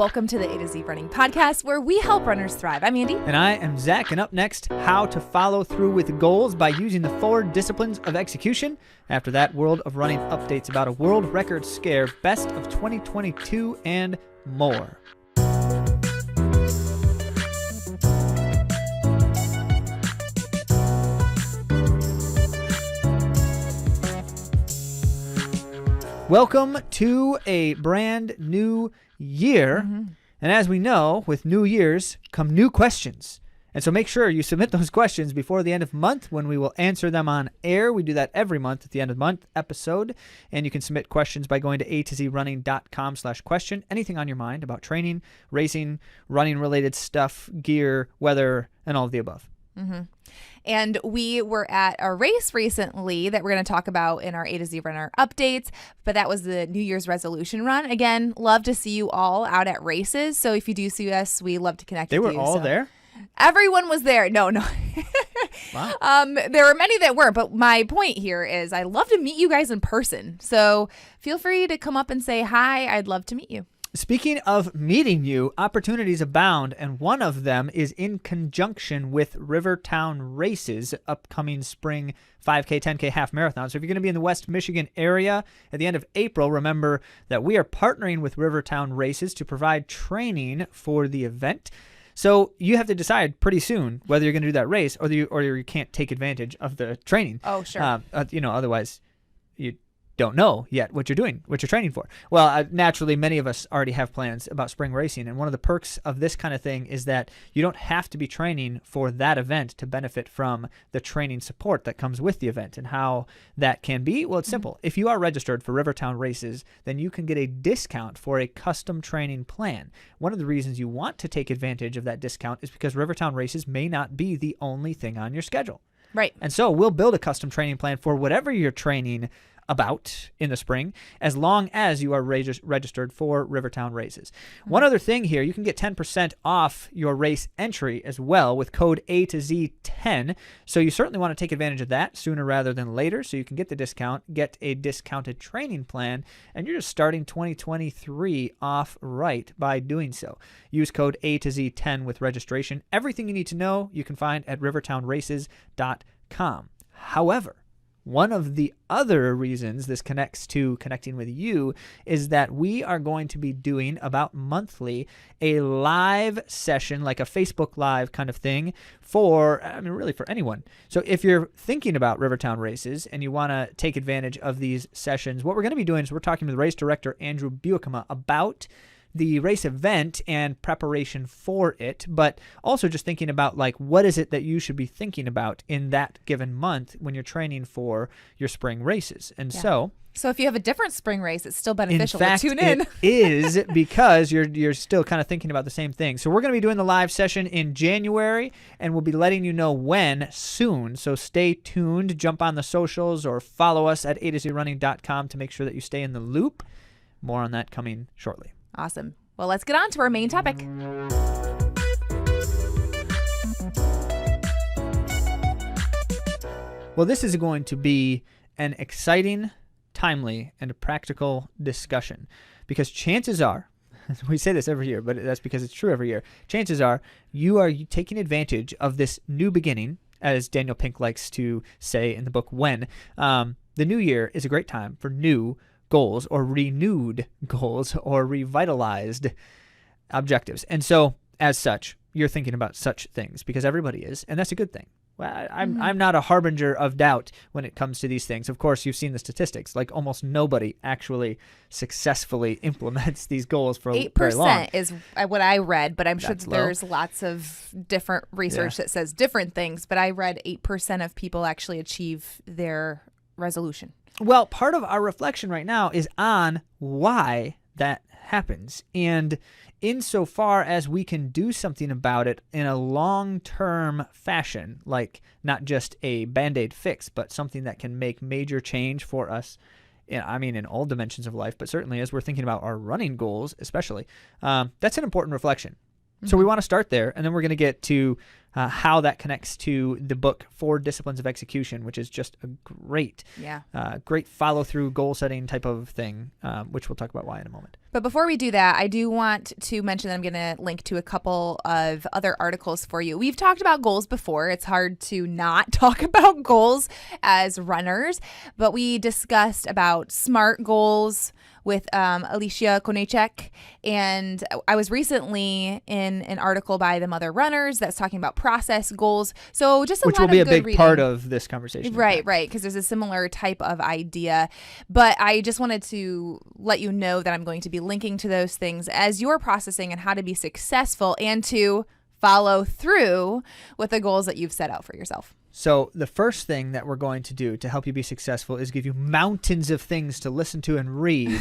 Welcome to the AtoZrunning podcast, where we help runners thrive. I'm Andy. And I am Zach. And up next, how to follow through with goals by using the 4 disciplines of execution. After that, World of Running updates about a world record scare, best of 2022, and more. Welcome to a brand new year. And as we know, with new years come new questions. And so make sure you submit those questions before the end of the month when we will answer them on air. We do that every month at the end of the month episode. And you can submit questions by going to AtoZrunning.com/question. Anything on your mind about training, racing, running related stuff, gear, weather, and all of the above. And we were at a race recently that we're going to talk about in our A to Z Runner updates, but that was the New Year's resolution run. Again, love to see you all out at races. So if you do see us, we love to connect with you. They were all there? Everyone was there. No. Wow. There were many that weren't, but my point here is I love to meet you guys in person. So feel free to come up and say hi. I'd love to meet you. Speaking of meeting you, opportunities abound, and one of them is in conjunction with Rivertown Races, upcoming spring 5K, 10K half marathon. So if you're going to be in the West Michigan area at the end of April, remember that we are partnering with Rivertown Races to provide training for the event. So you have to decide pretty soon whether you're going to do that race or you can't take advantage of the training. Oh, sure. Otherwise you don't know yet what you're doing, what you're training for. Well, naturally, many of us already have plans about spring racing. And one of the perks of this kind of thing is that you don't have to be training for that event to benefit from the training support that comes with the event. And how that can be, well, it's simple. If you are registered for Rivertown Races, then you can get a discount for a custom training plan. One of the reasons you want to take advantage of that discount is because Rivertown Races may not be the only thing on your schedule. Right. And so we'll build a custom training plan for whatever you're training about in the spring, as long as you are registered for Rivertown Races. One other thing here, you can get 10% off your race entry as well with code AtoZ10. So you certainly want to take advantage of that sooner rather than later, so you can get the discount, get a discounted training plan, and you're just starting 2023 off right by doing so. Use code AtoZ10 with registration. Everything you need to know you can find at rivertownraces.com. However, one of the other reasons this connects to connecting with you is that we are going to be doing about monthly a live session, like a Facebook Live kind of thing really for anyone. So if you're thinking about Rivertown Races and you want to take advantage of these sessions, what we're going to be doing is we're talking with race director Andrew Buickema about the race event and preparation for it, but also just thinking about what is it that you should be thinking about in that given month when you're training for your spring races. And so if you have a different spring race, it's still beneficial to tune in. It is because you're still kind of thinking about the same thing. So we're going to be doing the live session in January, and we'll be letting you know when soon. So stay tuned, jump on the socials, or follow us at AtoZrunning.com to make sure that you stay in the loop. More on that coming shortly. Awesome. Well, let's get on to our main topic. Well, this is going to be an exciting, timely, and a practical discussion because chances are, we say this every year, but that's because it's true every year, chances are you are taking advantage of this new beginning, as Daniel Pink likes to say in the book When. The new year is a great time for new goals or renewed goals or revitalized objectives. And so as such, you're thinking about such things because everybody is, and that's a good thing. Well, I'm not a harbinger of doubt when it comes to these things. Of course, you've seen the statistics. Almost nobody actually successfully implements these goals for very long. 8% is what I read, but I'm sure That's there's lots of different research that says different things. But I read 8% of people actually achieve their resolution. Well, part of our reflection right now is on why that happens. And insofar as we can do something about it in a long-term fashion, like not just a Band-Aid fix, but something that can make major change for us, in all dimensions of life, but certainly as we're thinking about our running goals especially, that's an important reflection. So we want to start there, and then we're going to get to how that connects to the book 4 Disciplines of Execution, which is just a great follow-through goal-setting type of thing, which we'll talk about why in a moment. But before we do that, I do want to mention that I'm going to link to a couple of other articles for you. We've talked about goals before. It's hard to not talk about goals as runners, but we discussed about SMART goals with Alicia Konechek, and I was recently in an article by the Mother Runners that's talking about process goals. So just which lot will be of a good big reading. Part of this conversation. Right, because there's a similar type of idea. But I just wanted to let you know that I'm going to be linking to those things as you're processing and how to be successful and to follow through with the goals that you've set out for yourself. So the first thing that we're going to do to help you be successful is give you mountains of things to listen to and read,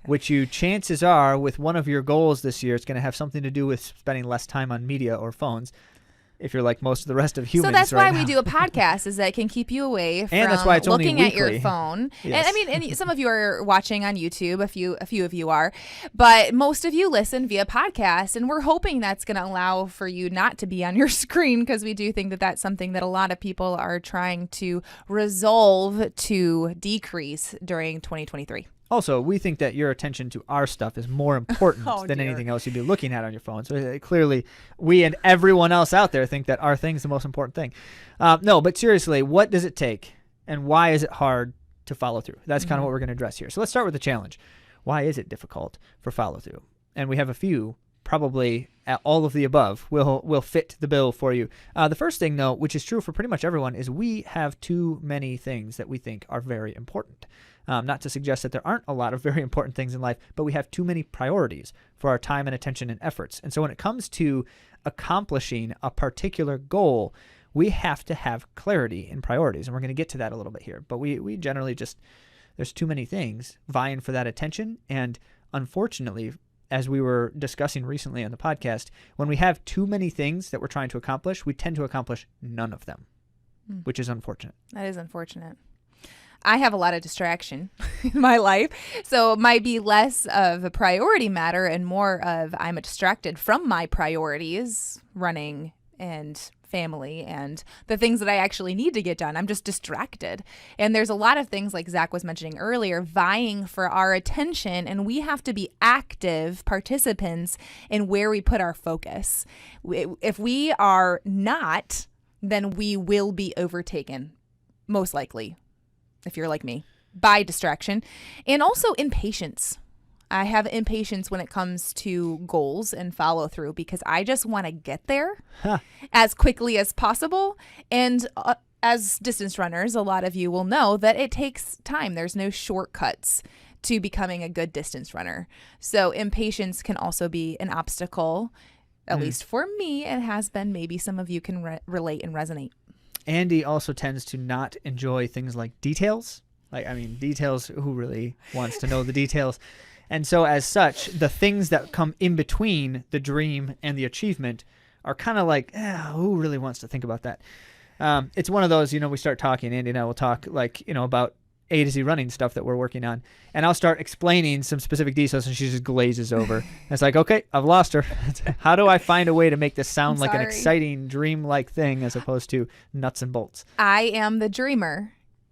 which you chances are with one of your goals this year, it's going to have something to do with spending less time on media or phones. If you're like most of the rest of humans. So that's why now. we do a podcast, is that it can keep you away from and that's why it's looking only at your weekly. phone. Yes. And some of you are watching on YouTube, a few of you are, but most of you listen via podcast, and we're hoping that's going to allow for you not to be on your screen, because we do think that that's something that a lot of people are trying to resolve to decrease during 2023. Also, we think that your attention to our stuff is more important than anything else you'd be looking at on your phone. So clearly, we and everyone else out there think that our thing's the most important thing. No, but seriously, what does it take, and why is it hard to follow through? That's kind of what we're going to address here. So let's start with the challenge. Why is it difficult for follow through? And we have a few, probably all of the above, will fit the bill for you. The first thing, though, which is true for pretty much everyone, is we have too many things that we think are very important. Not to suggest that there aren't a lot of very important things in life, but we have too many priorities for our time and attention and efforts. And so when it comes to accomplishing a particular goal, we have to have clarity in priorities. And we're going to get to that a little bit here. But we generally just, there's too many things vying for that attention. And unfortunately, as we were discussing recently on the podcast, when we have too many things that we're trying to accomplish, we tend to accomplish none of them, which is unfortunate. That is unfortunate. I have a lot of distraction in my life, so it might be less of a priority matter and more of I'm distracted from my priorities, running and family and the things that I actually need to get done. I'm just distracted. And there's a lot of things, like Zach was mentioning earlier, vying for our attention, and we have to be active participants in where we put our focus. If we are not, then we will be overtaken, most likely, if you're like me, by distraction and also impatience. I have impatience when it comes to goals and follow through, because I just want to get there as quickly as possible. And as distance runners, a lot of you will know that it takes time. There's no shortcuts to becoming a good distance runner. So impatience can also be an obstacle, at least for me. It has been. Maybe some of you can relate and resonate. Andy also tends to not enjoy things like details. Details, who really wants to know the details? And so as such, the things that come in between the dream and the achievement are kind of like, who really wants to think about that? It's one of those, we start talking, Andy and I will talk about AtoZrunning stuff that we're working on. And I'll start explaining some specific details and she just glazes over. And it's like, okay, I've lost her. How do I find a way to make this sound like an exciting dream-like thing as opposed to nuts and bolts? I am the dreamer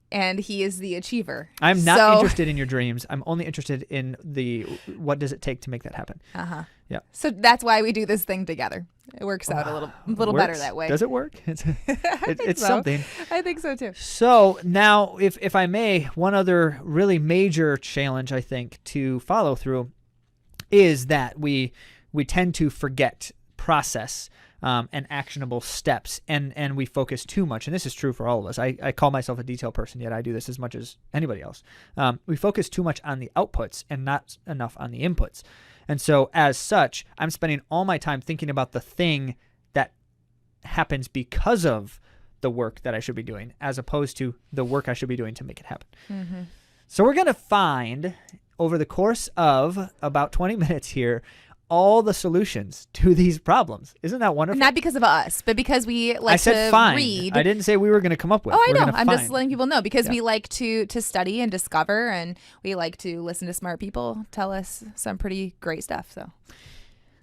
and he is the achiever. I'm not interested in your dreams. I'm only interested in what does it take to make that happen. Yeah. So that's why we do this thing together. It works out a little better that way. Does it work? It's something. I think so too. So now, if I may, one other really major challenge I think to follow through is that we tend to forget process and actionable steps, and we focus too much. And this is true for all of us. I call myself a detail person, yet I do this as much as anybody else. We focus too much on the outputs and not enough on the inputs. And so as such, I'm spending all my time thinking about the thing that happens because of the work that I should be doing, as opposed to the work I should be doing to make it happen. Mm-hmm. So we're going to find, over the course of about 20 minutes here, all the solutions to these problems. Isn't that wonderful? Not because of us, but because we like to read. I didn't say we were going to come up with. Oh, I know. I'm just letting people know, because we like to study and discover, and we like to listen to smart people tell us some pretty great stuff.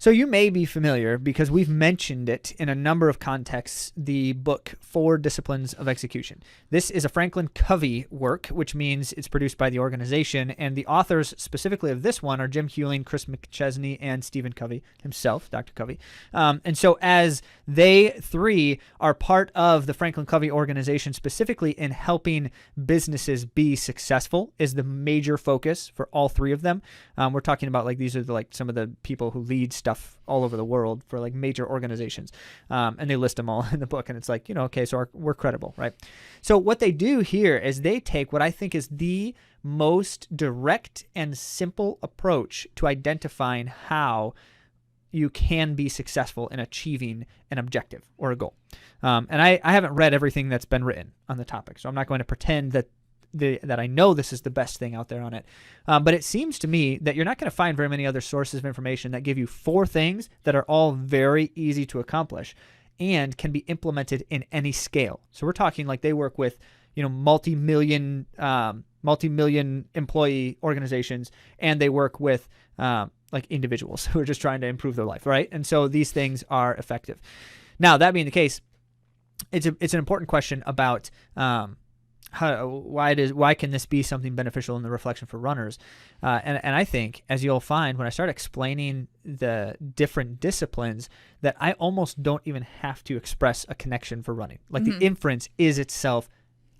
So you may be familiar, because we've mentioned it in a number of contexts, the book 4 Disciplines of Execution. This is a Franklin Covey work, which means it's produced by the organization, and the authors specifically of this one are Jim Huling, Chris McChesney, and Stephen Covey himself, Dr. Covey. And so as they three are part of the Franklin Covey organization, specifically in helping businesses be successful, is the major focus for all three of them. We're talking about these are some of the people who lead stuff all over the world for major organizations. And they list them all in the book, and it's okay, so we're credible, right? So what they do here is they take what I think is the most direct and simple approach to identifying how you can be successful in achieving an objective or a goal. And I haven't read everything that's been written on the topic, so I'm not going to pretend that I know this is the best thing out there on it. But it seems to me that you're not going to find very many other sources of information that give you 4 things that are all very easy to accomplish and can be implemented in any scale. So we're talking they work with, multi-million employee organizations, and they work with individuals who are just trying to improve their life, right? And so these things are effective. Now, that being the case, it's an important question about why can this be something beneficial in the reflection for runners? And I think, as you'll find when I start explaining the different disciplines, that I almost don't even have to express a connection for running. The inference is itself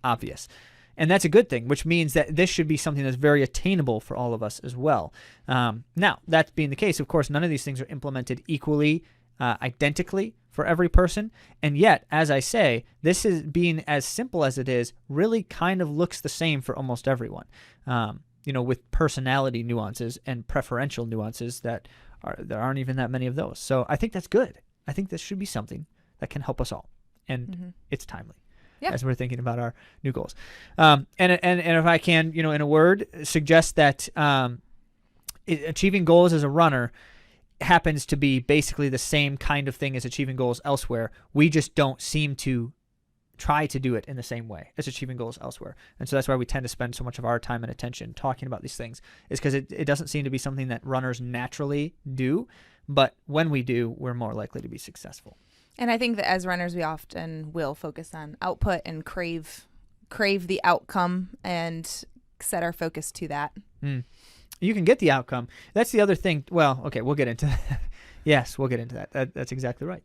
obvious. And that's a good thing, which means that this should be something that's very attainable for all of us as well. Now, that being the case, of course, none of these things are implemented equally, identically for every person. And yet, as I say, this is being as simple as it is, really kind of looks the same for almost everyone, with personality nuances and preferential nuances there aren't even that many of those. So I think that's good. I think this should be something that can help us all. And it's timely. Yeah. As we're thinking about our new goals. And if I can, in a word, suggest that achieving goals as a runner happens to be basically the same kind of thing as achieving goals elsewhere. We just don't seem to try to do it in the same way as achieving goals elsewhere. And so that's why we tend to spend so much of our time and attention talking about these things, is because it doesn't seem to be something that runners naturally do. But when we do, we're more likely to be successful. And I think that as runners, we often will focus on output and crave the outcome and set our focus to that. You can get the outcome. That's the other thing. Well, okay, we'll get into that. Yes, we'll get into that. That's exactly right.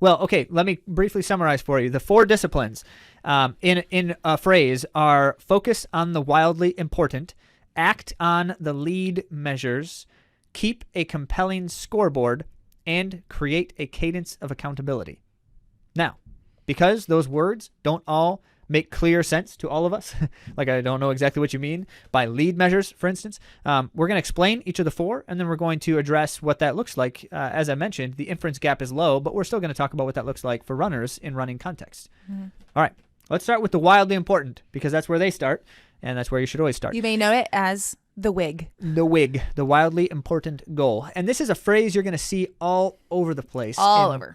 Well, okay, let me briefly summarize for you. The 4 disciplines in a phrase are: focus on the wildly important, act on the lead measures, keep a compelling scoreboard, and create a cadence of accountability. Now, because those words don't all make clear sense to all of us, I don't know exactly what you mean by lead measures, for instance, we're going to explain each of the 4, and then we're going to address what that looks like. As I mentioned, the inference gap is low, but we're still going to talk about what that looks like for runners in running context. All right, let's start with the wildly important, because that's where they start, and that's where you should always start. You may know it as the WIG. The WIG, the wildly important goal. And this is a phrase you're going to see all over the place.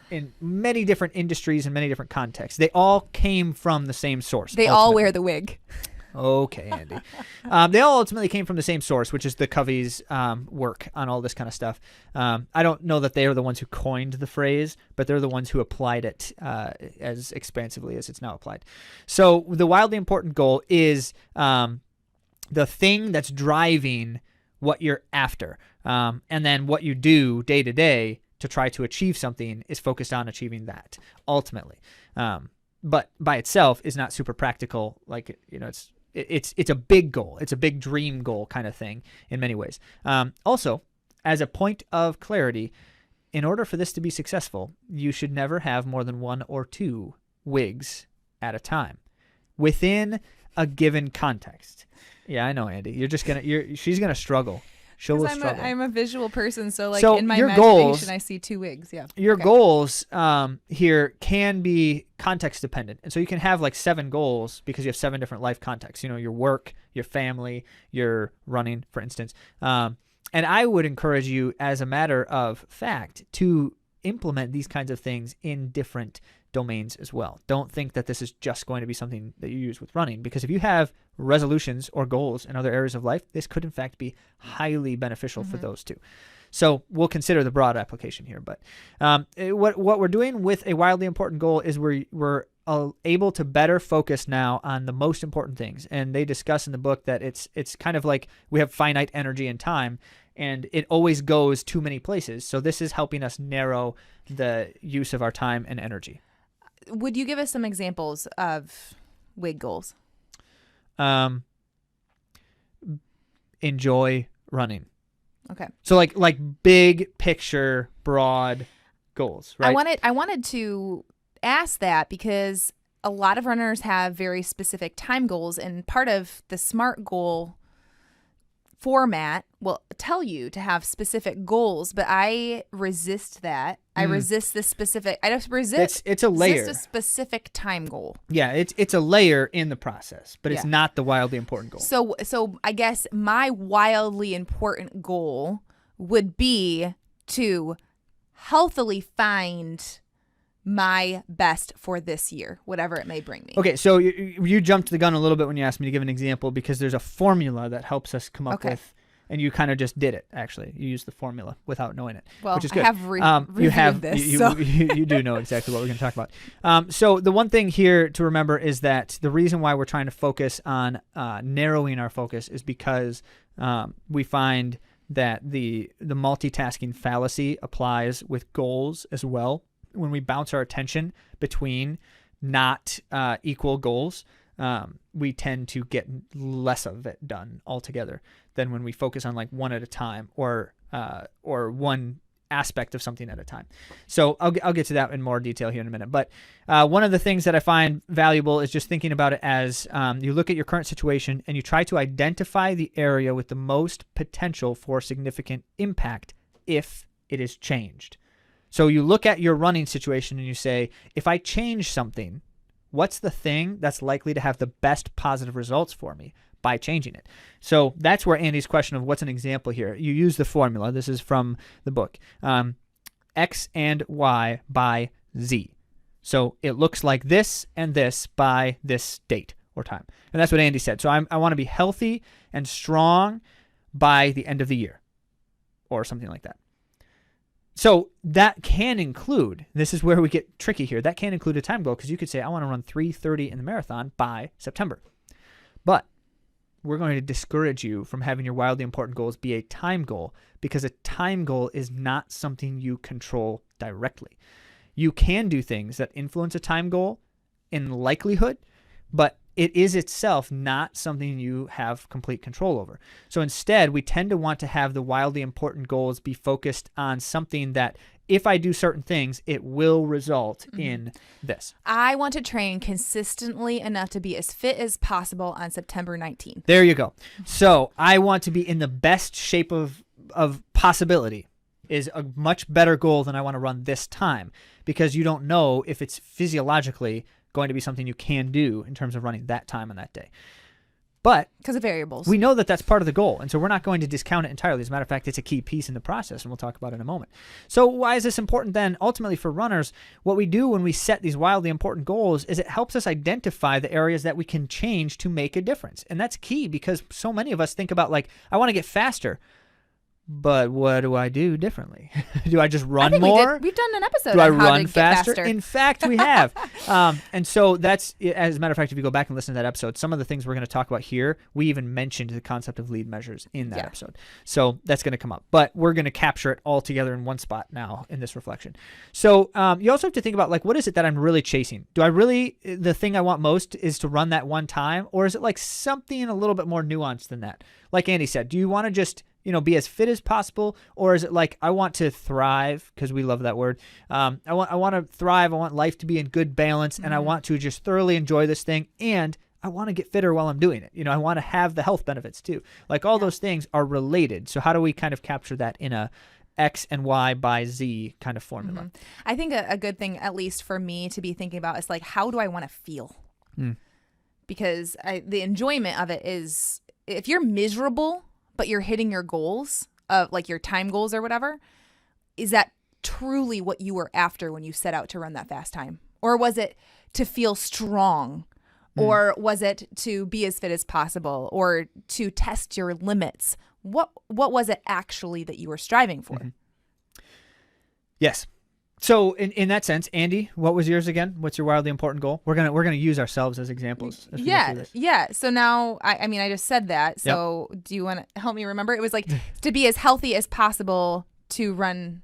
In many different industries and many different contexts. They all came from the same source. They all wear the wig. Okay, Andy. They all ultimately came from the same source, which is the Covey's work on all this kind of stuff. I don't know that they are the ones who coined the phrase, but they're the ones who applied it as expansively as it's now applied. So the wildly important goal is the thing that's driving what you're after. And then what you do day to day to try to achieve something is focused on achieving that ultimately. But by itself is not super practical. It's a big goal. It's a big dream goal kind of thing in many ways. Also, as a point of clarity, in order for this to be successful, you should never have more than 1 or 2 wigs at a time within a given context. Yeah, I know, Andy. She's gonna struggle. She'll struggle. I'm a visual person, so in my your imagination, goals, I see 2 wigs. Yeah. Your goals here can be context dependent, and so you can have 7 goals because you have 7 different life contexts. Your work, your family, your running, for instance. And I would encourage you, as a matter of fact, to implement these kinds of things in different domains as well. Don't think that this is just going to be something that you use with running, because if you have resolutions or goals in other areas of life, this could in fact be highly beneficial for those too. So we'll consider the broad application here. But what we're doing with a wildly important goal is we're able to better focus now on the most important things. And they discuss in the book that it's kind of like we have finite energy and time, and it always goes too many places. So this is helping us narrow the use of our time and energy. Would you give us some examples of WIG goals? Enjoy running. Okay. So like big picture, broad goals, right? I wanted to ask that because a lot of runners have very specific time goals, and part of the SMART goal format will tell you to have specific goals, but I resist that. I resist the specific. I just resist. It's a layer. Resist a specific time goal. Yeah, it's a layer in the process, but it's not the wildly important goal. So I guess my wildly important goal would be to healthily find my best for this year, whatever it may bring me. Okay, so you jumped the gun a little bit when you asked me to give an example, because there's a formula that helps us come up with, and you kind of just did it, actually. You used the formula without knowing it, well, which is good. I have reviewed this. You do know exactly what we're going to talk about. So the one thing here to remember is that the reason why we're trying to focus on narrowing our focus is because we find that the multitasking fallacy applies with goals as well. When we bounce our attention between not equal goals, we tend to get less of it done altogether than when we focus on like one at a time or one aspect of something at a time. So I'll get to that in more detail here in a minute. But one of the things that I find valuable is just thinking about it as you look at your current situation and you try to identify the area with the most potential for significant impact if it is changed. So you look at your running situation and you say, if I change something, what's the thing that's likely to have the best positive results for me by changing it? So that's where Andy's question of what's an example here. You use the formula. This is from the book. X and Y by Z. So it looks like this and this by this date or time. And that's what Andy said. So I want to be healthy and strong by the end of the year or something like that. So that can include, this is where we get tricky here, that can include a time goal, because you could say, I want to run 3:30 in the marathon by September. But we're going to discourage you from having your wildly important goals be a time goal, because a time goal is not something you control directly. You can do things that influence a time goal in likelihood, but it is itself not something you have complete control over. So instead, we tend to want to have the wildly important goals be focused on something that if I do certain things, it will result in this. I want to train consistently enough to be as fit as possible on September 19th. There you go. So I want to be in the best shape of possibility is a much better goal than I want to run this time, because you don't know if it's physiologically going to be something you can do in terms of running that time on that day. But because of variables, we know that that's part of the goal, and so we're not going to discount it entirely. As a matter of fact, it's a key piece in the process, and we'll talk about it in a moment. So why is this important then? Ultimately for runners, what we do when we set these wildly important goals is it helps us identify the areas that we can change to make a difference. And that's key, because so many of us think about, like, I want to get faster. But what do I do differently? Do I just run more? We've done an episode do on I how run to faster? Get faster. In fact, we have. And so that's, as a matter of fact, if you go back and listen to that episode, some of the things we're going to talk about here, we even mentioned the concept of lead measures in that episode. So that's going to come up. But we're going to capture it all together in one spot now in this reflection. So you also have to think about, like, what is it that I'm really chasing? Do I really, the thing I want most is to run that one time? Or is it like something a little bit more nuanced than that? Like Andy said, do you want to just be as fit as possible? Or is it like, I want to thrive, because we love that word. I want to thrive. I want life to be in good balance, and I want to just thoroughly enjoy this thing, and I want to get fitter while I'm doing it. I want to have the health benefits too. Like, all those things are related. So how do we kind of capture that in a X and Y by Z kind of formula? I think a good thing, at least for me, to be thinking about is, like, how do I want to feel? Because the enjoyment of it is, if you're miserable but you're hitting your goals, like your time goals or whatever, is that truly what you were after when you set out to run that fast time? Or was it to feel strong? Or was it to be as fit as possible, or to test your limits what was it actually that you were striving for? Mm-hmm. Yes. So in that sense, Andy, what was yours again? What's your wildly important goal? We're gonna use ourselves as examples. As we go through this. Yeah. So now, I mean, I just said that. So do you want to help me remember? It was like to be as healthy as possible to run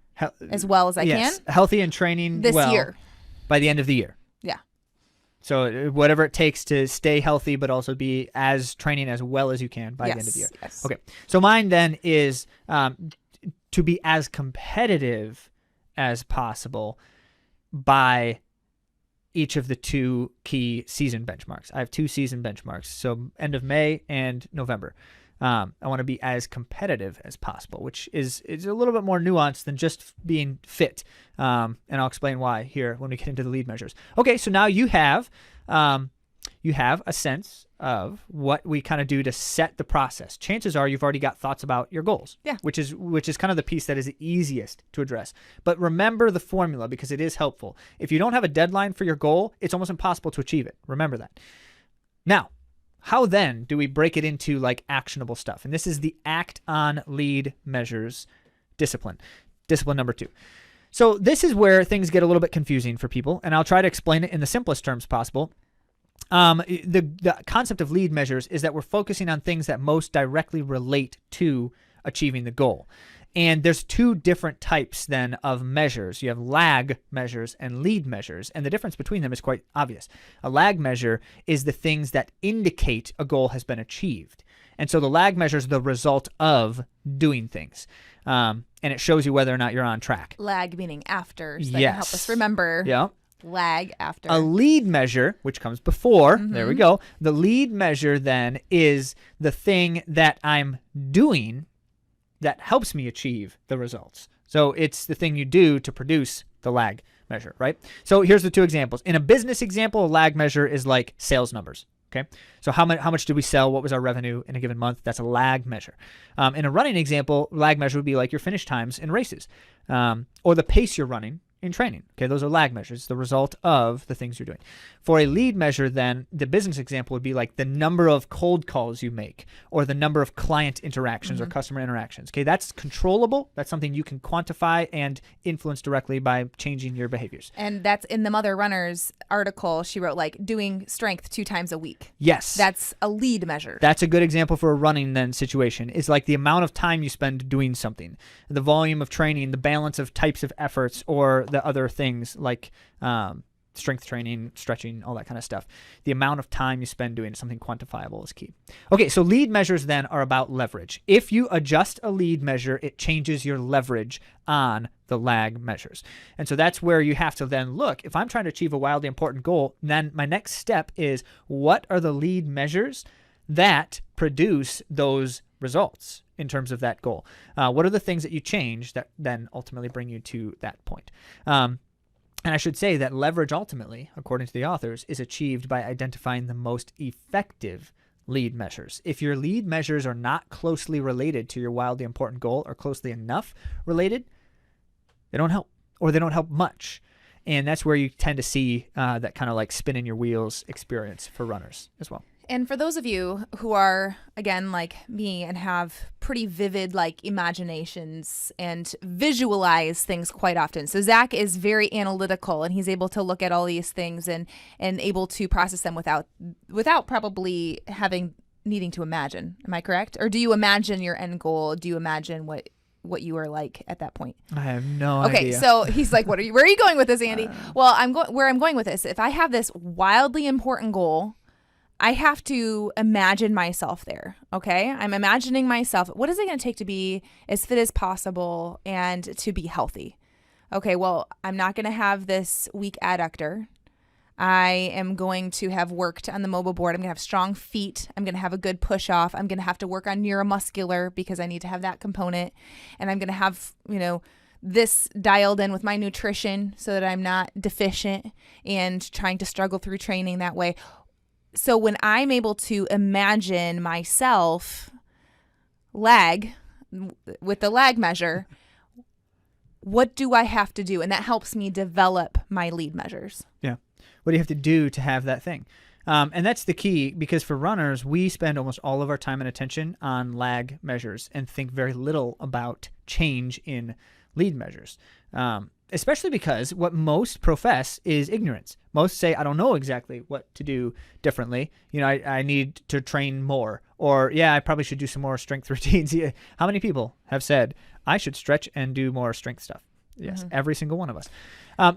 as well as I can. Healthy and training this year by the end of the year. Yeah. So whatever it takes to stay healthy, but also be as training as well as you can by the end of the year. Yes. Okay. So mine then is to be as competitive as possible by each of the 2 key season benchmarks. I have 2 season benchmarks, so end of May and November. I want to be as competitive as possible, which is a little bit more nuanced than just being fit. And I'll explain why here when we get into the lead measures. Okay, so now you have a sense of what we kind of do to set the process. Chances are you've already got thoughts about your goals, which is kind of the piece that is the easiest to address. But remember the formula because it is helpful. If you don't have a deadline for your goal, it's almost impossible to achieve it. Remember that. Now, how then do we break it into like actionable stuff? And this is the act on lead measures discipline number 2. So this is where things get a little bit confusing for people, and I'll try to explain it in the simplest terms possible. The concept of lead measures is that we're focusing on things that most directly relate to achieving the goal. And there's 2 different types then of measures. You have lag measures and lead measures, and the difference between them is quite obvious. A lag measure is the things that indicate a goal has been achieved. And so the lag measure is the result of doing things. And it shows you whether or not you're on track. Lag meaning after, so that can help us remember. Yeah. Lag after. A lead measure, which comes before, there we go. The lead measure then is the thing that I'm doing that helps me achieve the results. So it's the thing you do to produce the lag measure, right? So here's the 2 examples. In a business example, a lag measure is like sales numbers. Okay, so how much did we sell? What was our revenue in a given month? That's a lag measure. In a running example, lag measure would be like your finish times in races, or the pace you're running in training. Okay, those are lag measures, the result of the things you're doing. For a lead measure, then, the business example would be like the number of cold calls you make or the number of client interactions or customer interactions. Okay, that's controllable. That's something you can quantify and influence directly by changing your behaviors. And that's in the Mother Runners article. She wrote like doing strength 2 times a week. Yes. That's a lead measure. That's a good example for a running then situation. It's like the amount of time you spend doing something, the volume of training, the balance of types of efforts, or the other things like strength training, stretching, all that kind of stuff. The amount of time you spend doing something quantifiable is key. Okay, so lead measures then are about leverage. If you adjust a lead measure, it changes your leverage on the lag measures. And so that's where you have to then look. If I'm trying to achieve a wildly important goal, then my next step is what are the lead measures that produce those results in terms of that goal? What are the things that you change that then ultimately bring you to that point? And I should say that leverage ultimately, according to the authors, is achieved by identifying the most effective lead measures. If your lead measures are not closely related to your wildly important goal or closely enough related, they don't help, or they don't help much. And that's where you tend to see that kind of like spinning your wheels experience for runners as well. And for those of you who are, again, like me and have pretty vivid like imaginations and visualize things quite often. So Zach is very analytical and he's able to look at all these things and able to process them without probably needing to imagine. Am I correct? Or do you imagine your end goal? Do you imagine what you are like at that point? I have no idea. Okay, so he's like, where are you going with this, Andy? Well, where I'm going with this, if I have this wildly important goal, I have to imagine myself there, okay? I'm imagining myself. What is it going to take to be as fit as possible and to be healthy? Okay, well, I'm not going to have this weak adductor. I am going to have worked on the mobile board. I'm going to have strong feet. I'm going to have a good push off. I'm going to have to work on neuromuscular because I need to have that component. And I'm going to have, this dialed in with my nutrition so that I'm not deficient and trying to struggle through training that way. So when I'm able to imagine myself with the lag measure, what do I have to do? And that helps me develop my lead measures. Yeah. What do you have to do to have that thing? And that's the key, because for runners, we spend almost all of our time and attention on lag measures and think very little about change in lead measures. Especially because what most profess is ignorance. Most say, I don't know exactly what to do differently. I need to train more. Or, yeah, I probably should do some more strength routines. How many people have said, I should stretch and do more strength stuff? Yes, every single one of us.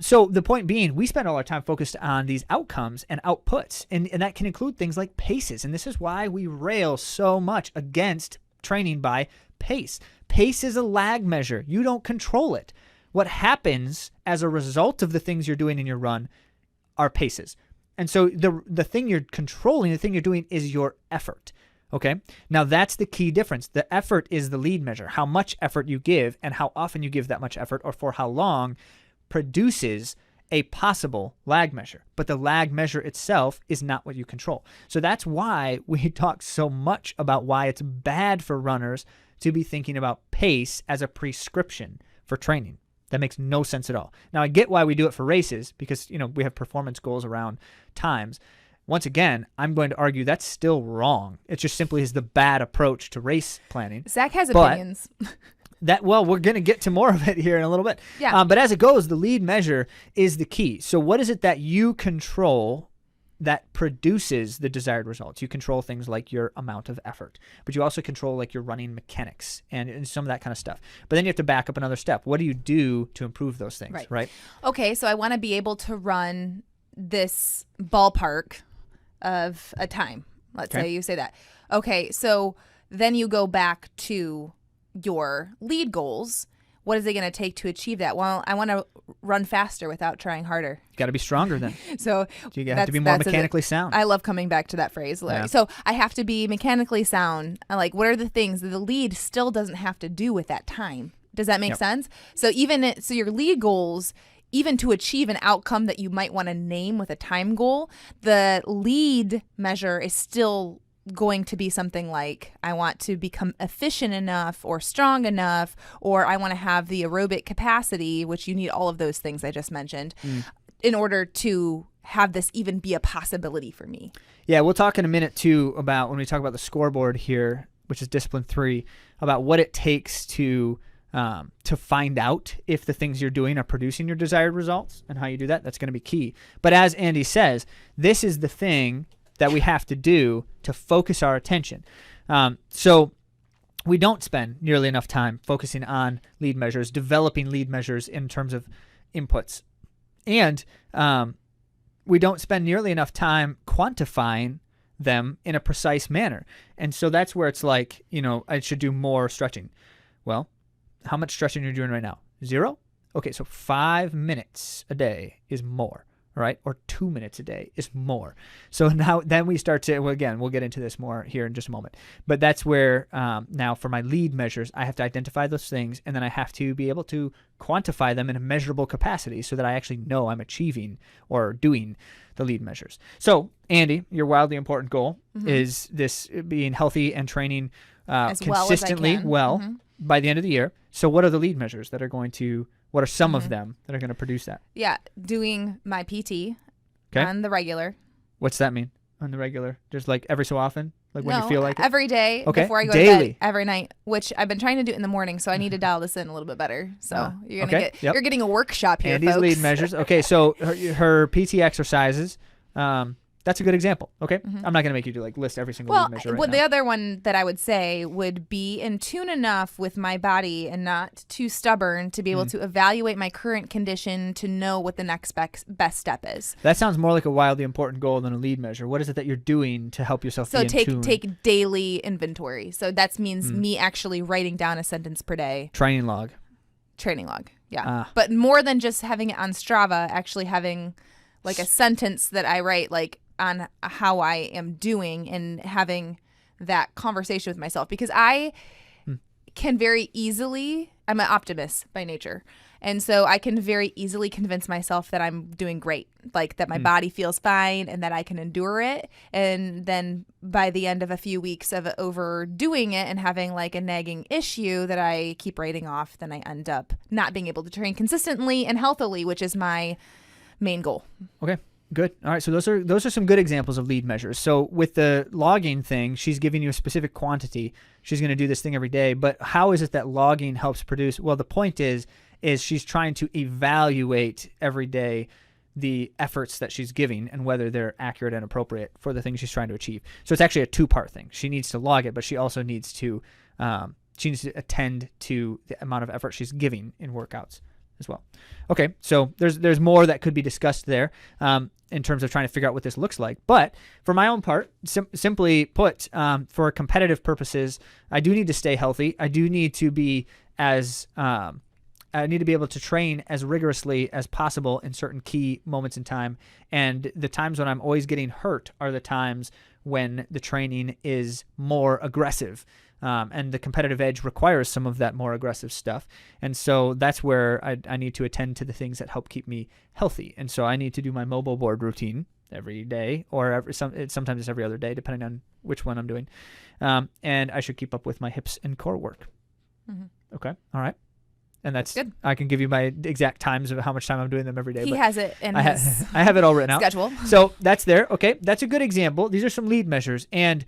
So the point being, we spend all our time focused on these outcomes and outputs. And that can include things like paces. And this is why we rail so much against training by pace. Pace is a lag measure. You don't control it. What happens as a result of the things you're doing in your run are paces. And so the thing you're controlling, the thing you're doing is your effort. Okay? Now that's the key difference. The effort is the lead measure. How much effort you give and how often you give that much effort, or for how long, produces a possible lag measure. But the lag measure itself is not what you control. So that's why we talk so much about why it's bad for runners to be thinking about pace as a prescription for training. That makes no sense at all. Now, I get why we do it for races, because we have performance goals around times. Once again, I'm going to argue that's still wrong. It just simply is the bad approach to race planning. Zach has opinions. We're going to get to more of it here in a little bit. Yeah. But as it goes, the lead measure is the key. So what is it that you control that produces the desired results? You control things like your amount of effort, but you also control like your running mechanics and some of that kind of stuff. But then you have to back up another step. What do you do to improve those things, right? Okay, so I want to be able to run this ballpark of a time. Let's say you say that. Okay, so then you go back to your lead goals. What is it going to take to achieve that? Well, I want to run faster without trying harder. You got to be stronger then. So you have to be more mechanically sound. I love coming back to that phrase, Larry. Yeah. So I have to be mechanically sound. Like, what are the things that the lead still doesn't have to do with that time? Does that make sense? So so your lead goals, even to achieve an outcome that you might want to name with a time goal, the lead measure is still going to be something like, I want to become efficient enough or strong enough, or I want to have the aerobic capacity, which you need all of those things I just mentioned, in order to have this even be a possibility for me. Yeah, we'll talk in a minute too about, when we talk about the scoreboard here, which is discipline 3, about what it takes to find out if the things you're doing are producing your desired results and how you do that. That's going to be key. But as Andy says, this is the thing that we have to do to focus our attention. So we don't spend nearly enough time focusing on lead measures, developing lead measures in terms of inputs. And we don't spend nearly enough time quantifying them in a precise manner. And so that's where it's like, I should do more stretching. Well, how much stretching are you doing right now? 0? Okay, so 5 minutes a day is more. Right? Or 2 minutes a day is more. So then we start to, we'll get into this more here in just a moment. But that's where now for my lead measures, I have to identify those things, and then I have to be able to quantify them in a measurable capacity so that I actually know I'm achieving or doing the lead measures. So, Andy, your wildly important goal is this being healthy and training consistently by the end of the year. So what are the lead measures that are what are some of them that are going to produce that? Yeah, doing my PT on the regular. What's that mean, on the regular? Just like every so often? Like when you feel like it? Every day before I go to bed, every night, which I've been trying to do in the morning, so I need to dial this in a little bit better. So you're getting a workshop here, Andy's folks. lead measures. Okay, so her PT exercises, that's a good example. Okay, I'm not going to make you list every single lead measure right now. The other one that I would say would be in tune enough with my body and not too stubborn to be able to evaluate my current condition to know what the next best step is. That sounds more like a wildly important goal than a lead measure. What is it that you're doing to help yourself be in tune? Take daily inventory. So that means me actually writing down a sentence per day. Training log, yeah. But more than just having it on Strava, actually having like a sentence that I write on how I am doing and having that conversation with myself, because I can very easily, I'm an optimist by nature. And so I can very easily convince myself that I'm doing great, like that my body feels fine and that I can endure it. And then by the end of a few weeks of overdoing it and having like a nagging issue that I keep writing off, then I end up not being able to train consistently and healthily, which is my main goal. Okay. Good. All right. So those are some good examples of lead measures. So with the logging thing, she's giving you a specific quantity. She's going to do this thing every day. But how is it that logging helps produce? Well, the point is she's trying to evaluate every day the efforts that she's giving and whether they're accurate and appropriate for the things she's trying to achieve. So it's actually a two-part thing. She needs to log it, but she also needs to attend to the amount of effort she's giving in workouts as well. Okay, so there's more that could be discussed there in terms of trying to figure out what this looks like. But for my own part, simply put, for competitive purposes, I do need to stay healthy. I do need to be I need to be able to train as rigorously as possible in certain key moments in time. And the times when I'm always getting hurt are the times when the training is more aggressive. And the competitive edge requires some of that more aggressive stuff. And so that's where I need to attend to the things that help keep me healthy. And so I need to do my mobile board routine every day, or sometimes it's every other day, depending on which one I'm doing. And I should keep up with my hips and core work. Mm-hmm. Okay. All right. And that's good. I can give you my exact times of how much time I'm doing them every day. He has it in his I have it all written out. Schedule. So that's there. Okay. That's a good example. These are some lead measures. And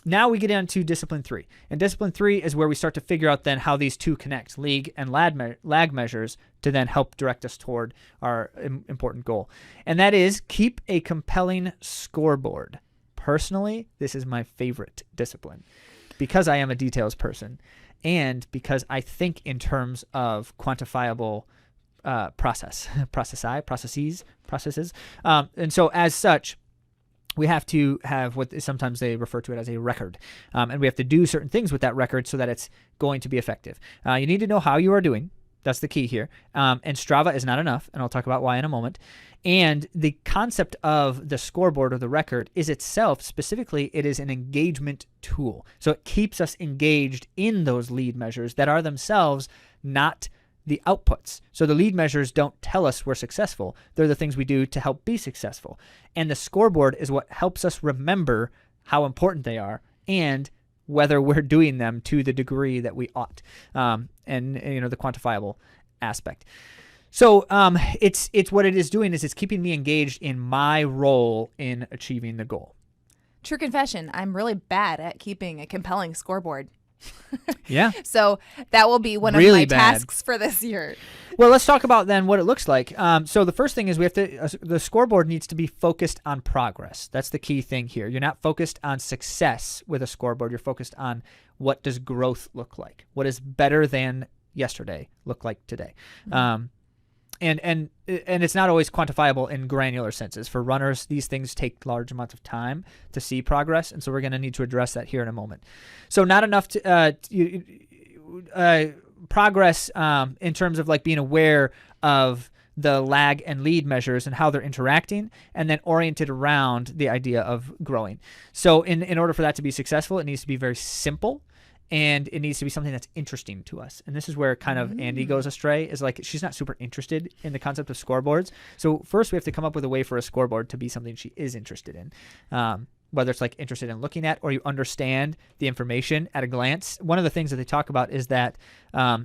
now we get into discipline 3. And discipline 3 is where we start to figure out then how these two connect, league and lag measures, to then help direct us toward our important goal. And that is keep a compelling scoreboard. Personally, this is my favorite discipline because I am a details person and because I think in terms of quantifiable processes. And so as such, we have to have what sometimes they refer to it as a record. And we have to do certain things with that record so that it's going to be effective. You need to know how you are doing. That's the key here. And Strava is not enough, and I'll talk about why in a moment. And the concept of the scoreboard or the record is itself, specifically, it is an engagement tool. So it keeps us engaged in those lead measures that are themselves not the outputs. So the lead measures don't tell us we're successful. They're the things we do to help be successful. And the scoreboard is what helps us remember how important they are and whether we're doing them to the degree that we ought. And the quantifiable aspect. So it's what it is doing is it's keeping me engaged in my role in achieving the goal. True confession, I'm really bad at keeping a compelling scoreboard. Yeah. So that will be one really of my tasks for this year. Well, let's talk about then what it looks like. So the first thing is the scoreboard needs to be focused on progress. That's the key thing here. You're not focused on success with a scoreboard. You're focused on what does growth look like? What is better than yesterday look like today? Mm-hmm. And it's not always quantifiable in granular senses. For runners, these things take large amounts of time to see progress, and so we're going to need to address that here in a moment. So not enough to progress in terms of like being aware of the lag and lead measures and how they're interacting, and then oriented around the idea of growing. So in order for that to be successful, it needs to be very simple. And it needs to be something that's interesting to us. And this is where kind of Andy goes astray, is like she's not super interested in the concept of scoreboards. So first we have to come up with a way for a scoreboard to be something she is interested in. Whether it's like interested in looking at or you understand the information at a glance. One of the things that they talk about is that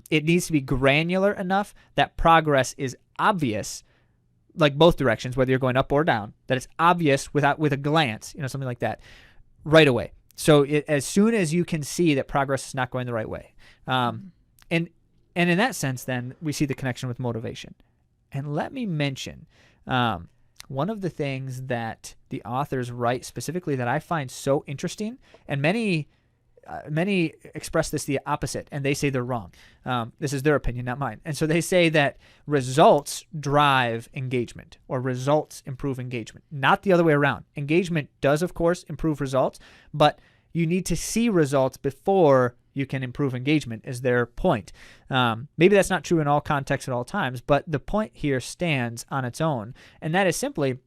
it needs to be granular enough that progress is obvious, like both directions, whether you're going up or down, that it's obvious with a glance, something like that, right away. So as soon as you can see that progress is not going the right way. And in that sense, then, we see the connection with motivation. And let me mention one of the things that the authors write specifically that I find so interesting, and many express this the opposite, and they say they're wrong. This is their opinion, not mine. And so they say that results drive engagement, or results improve engagement, not the other way around. Engagement does, of course, improve results, but you need to see results before you can improve engagement, is their point. Maybe that's not true in all contexts at all times, but the point here stands on its own, and that is simply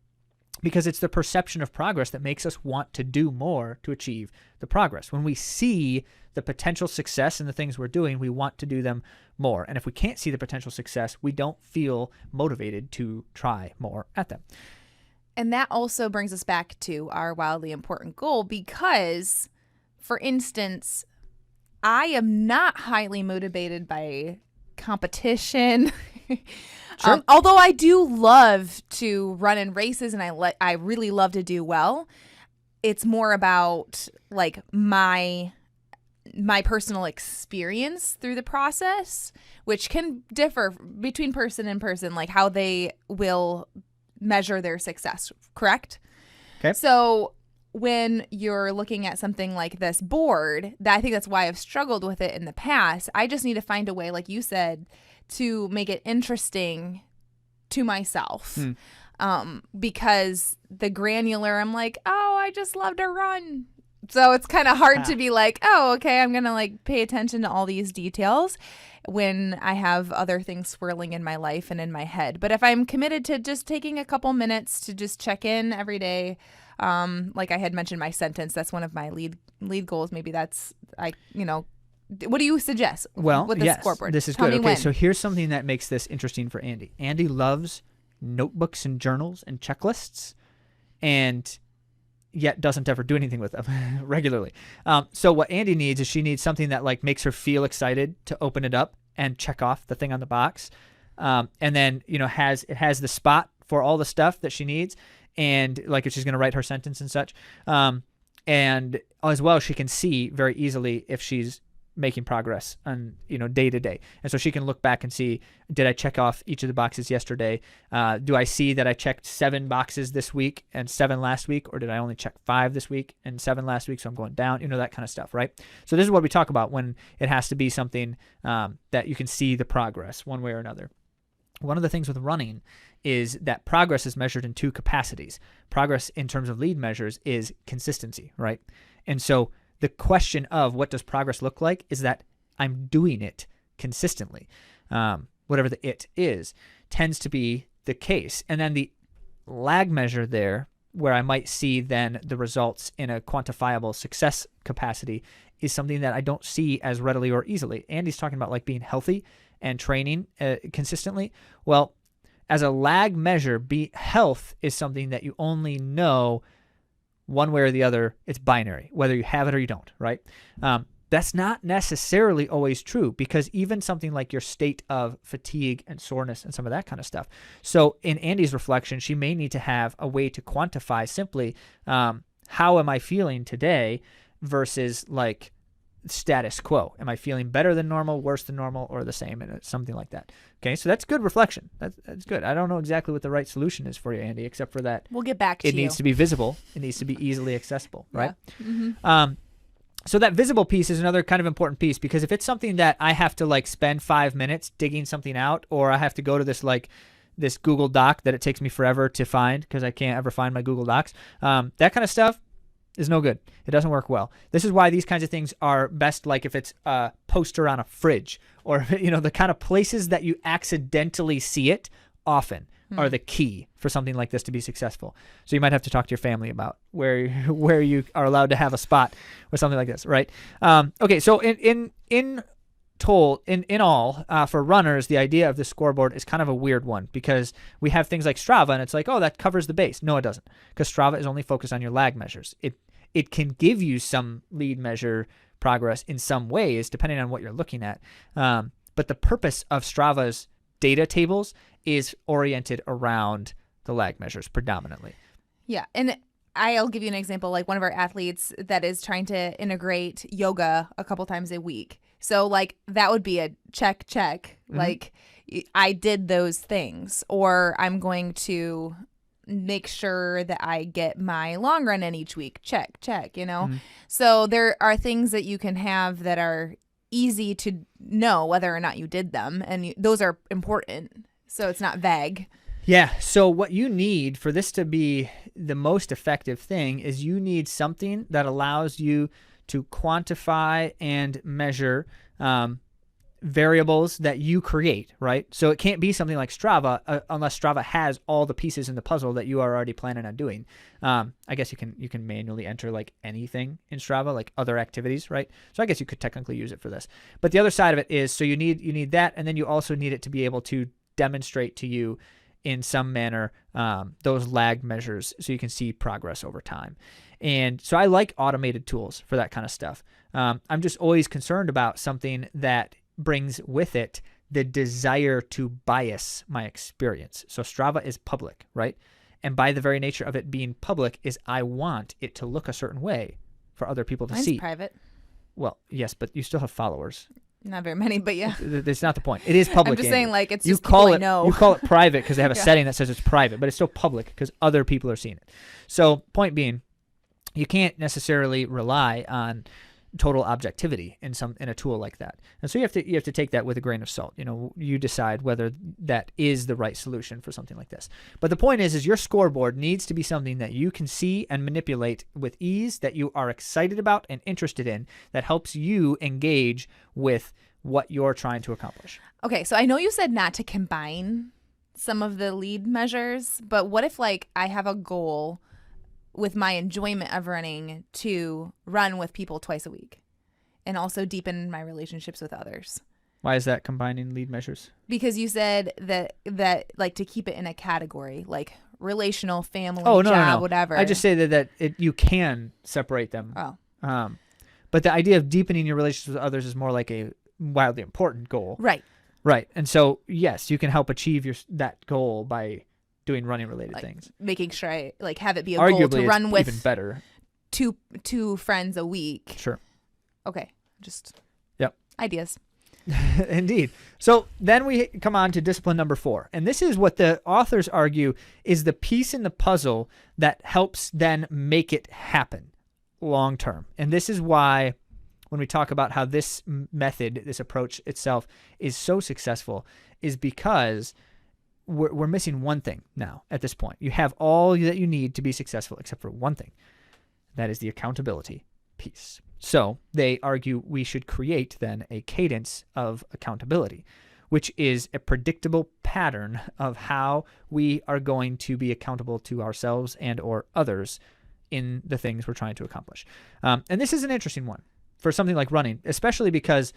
because it's the perception of progress that makes us want to do more to achieve the progress. When we see the potential success in the things we're doing, we want to do them more. And if we can't see the potential success, we don't feel motivated to try more at them. And that also brings us back to our wildly important goal because, for instance, I am not highly motivated by competition. Sure. Although I do love to run in races and I really love to do well, it's more about like my personal experience through the process, which can differ between person and person, like how they will measure their success, correct? Okay. So when you're looking at something like this board, I think that's why I've struggled with it in the past. I just need to find a way, like you said, to make it interesting to myself. Because the granular, I'm like, oh, I just love to run. So it's kind of hard to be like, oh, okay, I'm going to like pay attention to all these details when I have other things swirling in my life and in my head. But if I'm committed to just taking a couple minutes to just check in every day, like I had mentioned my sentence, that's one of my lead goals. Maybe that's, what do you suggest with the scoreboard? This is Tell good. me Okay, when. so here's something that makes this interesting for Andy. Andy loves notebooks and journals and checklists, and yet doesn't ever do anything with them regularly. So what Andy needs is she needs something that like makes her feel excited to open it up and check off the thing on the box. And then, has the spot for all the stuff that she needs. And like if she's going to write her sentence and such. And as well, she can see very easily if she's making progress on, day to day. And so she can look back and see, did I check off each of the boxes yesterday? Do I see that I checked 7 boxes this week and 7 last week? Or did I only check 5 this week and 7 last week? So I'm going down, that kind of stuff, right? So this is what we talk about when it has to be something that you can see the progress one way or another. One of the things with running is that progress is measured in 2 capacities. Progress in terms of lead measures is consistency, right? And so the question of what does progress look like is that I'm doing it consistently. Whatever the it is tends to be the case. And then the lag measure there, where I might see then the results in a quantifiable success capacity, is something that I don't see as readily or easily. Andy's talking about like being healthy and training consistently. Well, as a lag measure, health is something that you only know one way or the other. It's binary, whether you have it or you don't, right? That's not necessarily always true, because even something like your state of fatigue and soreness and some of that kind of stuff. So in Andy's reflection, she may need to have a way to quantify simply how am I feeling today versus like status quo. Am I feeling better than normal, worse than normal, or the same? And something like that. Okay, so that's good reflection. That's good. I don't know exactly what the right solution is for you, Andy, except for that We'll get back to it you. needs to be visible. It needs to be easily accessible, right? Yeah. Mm-hmm. So that visible piece is another kind of important piece, because if it's something that I have to like spend 5 minutes digging something out, or I have to go to this Google Doc that it takes me forever to find because I can't ever find my Google Docs, that kind of stuff is no good. It doesn't work well. This is why these kinds of things are best, like if it's a poster on a fridge, or the kind of places that you accidentally see it often are the key for something like this to be successful. So you might have to talk to your family about where you are allowed to have a spot or something like this, right? Okay, so in all, for runners, the idea of the scoreboard is kind of a weird one, because we have things like Strava, and it's like, oh, that covers the base. No, it doesn't, because Strava is only focused on your lag measures. It can give you some lead measure progress in some ways, depending on what you're looking at. But the purpose of Strava's data tables is oriented around the lag measures predominantly. Yeah. And I'll give you an example, like one of our athletes that is trying to integrate yoga a couple times a week. So like that would be a check. Mm-hmm. Like I did those things, or I'm going to make sure that I get my long run in each week. Check. Mm-hmm. So there are things that you can have that are easy to know whether or not you did them. And those are important. So it's not vague. Yeah. So what you need for this to be the most effective thing is you need something that allows you to quantify and measure variables that you create, right? So it can't be something like Strava unless Strava has all the pieces in the puzzle that you are already planning on doing. I guess you can manually enter like anything in Strava, like other activities, right? So I guess you could technically use it for this. But the other side of it is, so you need that, and then you also need it to be able to demonstrate to you in some manner those lag measures, so you can see progress over time. And so I like automated tools for that kind of stuff. I'm just always concerned about something that brings with it the desire to bias my experience. So Strava is public, right? And by the very nature of it being public is I want it to look a certain way for other people to Mine's see. private. Well, yes, but you still have followers. Not very many, but yeah. That's not the point. It is public. I'm just Andy. saying, like, it's You just call people it I know. You call it private because they have a Yeah. setting that says it's private, but it's still public because other people are seeing it. So point being, you can't necessarily rely on total objectivity in a tool like that. And so you have to take that with a grain of salt. You decide whether that is the right solution for something like this. But the point is your scoreboard needs to be something that you can see and manipulate with ease, that you are excited about and interested in, that helps you engage with what you're trying to accomplish. Okay, so I know you said not to combine some of the lead measures, but what if like I have a goal with my enjoyment of running to run with people twice a week and also deepen my relationships with others? Why is that combining lead measures? Because you said that like to keep it in a category, like relational, family, Oh, no, job, no. whatever. I just say that you can separate them. Oh. But the idea of deepening your relationships with others is more like a wildly important goal. Right. Right. And so, yes, you can help achieve that goal by doing running related Like things. making sure I like have it be a Arguably, goal to run it's with even better. two friends a week. Sure. Okay. Just Yep. ideas. Indeed. So then we come on to discipline number 4. And this is what the authors argue is the piece in the puzzle that helps then make it happen long term. And this is why when we talk about how this method, this approach itself is so successful, is because we're missing one thing now at this point. You have all that you need to be successful except for one thing. That is the accountability piece. So they argue we should create then a cadence of accountability, which is a predictable pattern of how we are going to be accountable to ourselves and or others in the things we're trying to accomplish. And this is an interesting one for something like running, especially because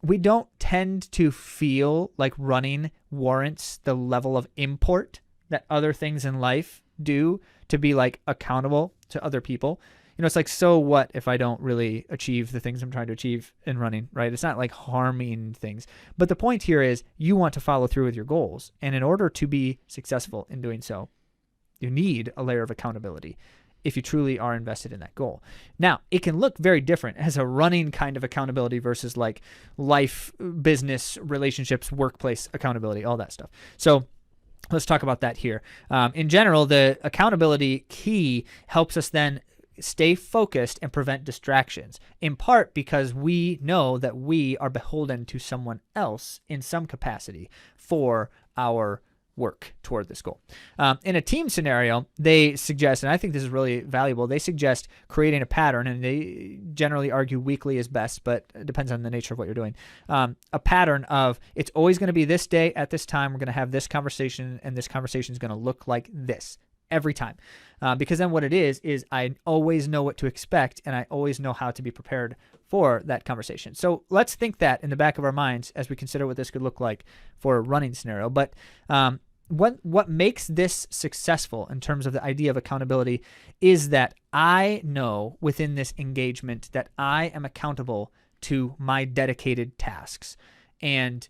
we don't tend to feel like running warrants the level of import that other things in life do to be like accountable to other people. It's like, so what if I don't really achieve the things I'm trying to achieve in running, right? It's not like harming things. But the point here is you want to follow through with your goals. And in order to be successful in doing so, you need a layer of accountability if you truly are invested in that goal. Now, it can look very different as a running kind of accountability versus like life, business, relationships, workplace accountability, all that stuff. So let's talk about that here. In general, the accountability key helps us then stay focused and prevent distractions, in part because we know that we are beholden to someone else in some capacity for our work toward this goal. In a team scenario, they suggest, and I think this is really valuable, they suggest creating a pattern, and they generally argue weekly is best, but it depends on the nature of what you're doing. A pattern of it's always going to be this day at this time, we're going to have this conversation, and this conversation is going to look like this every time. Because then what it is I always know what to expect, and I always know how to be prepared for that conversation. So let's think that in the back of our minds as we consider what this could look like for a running scenario. But what makes this successful in terms of the idea of accountability is that I know within this engagement that I am accountable to my dedicated tasks, and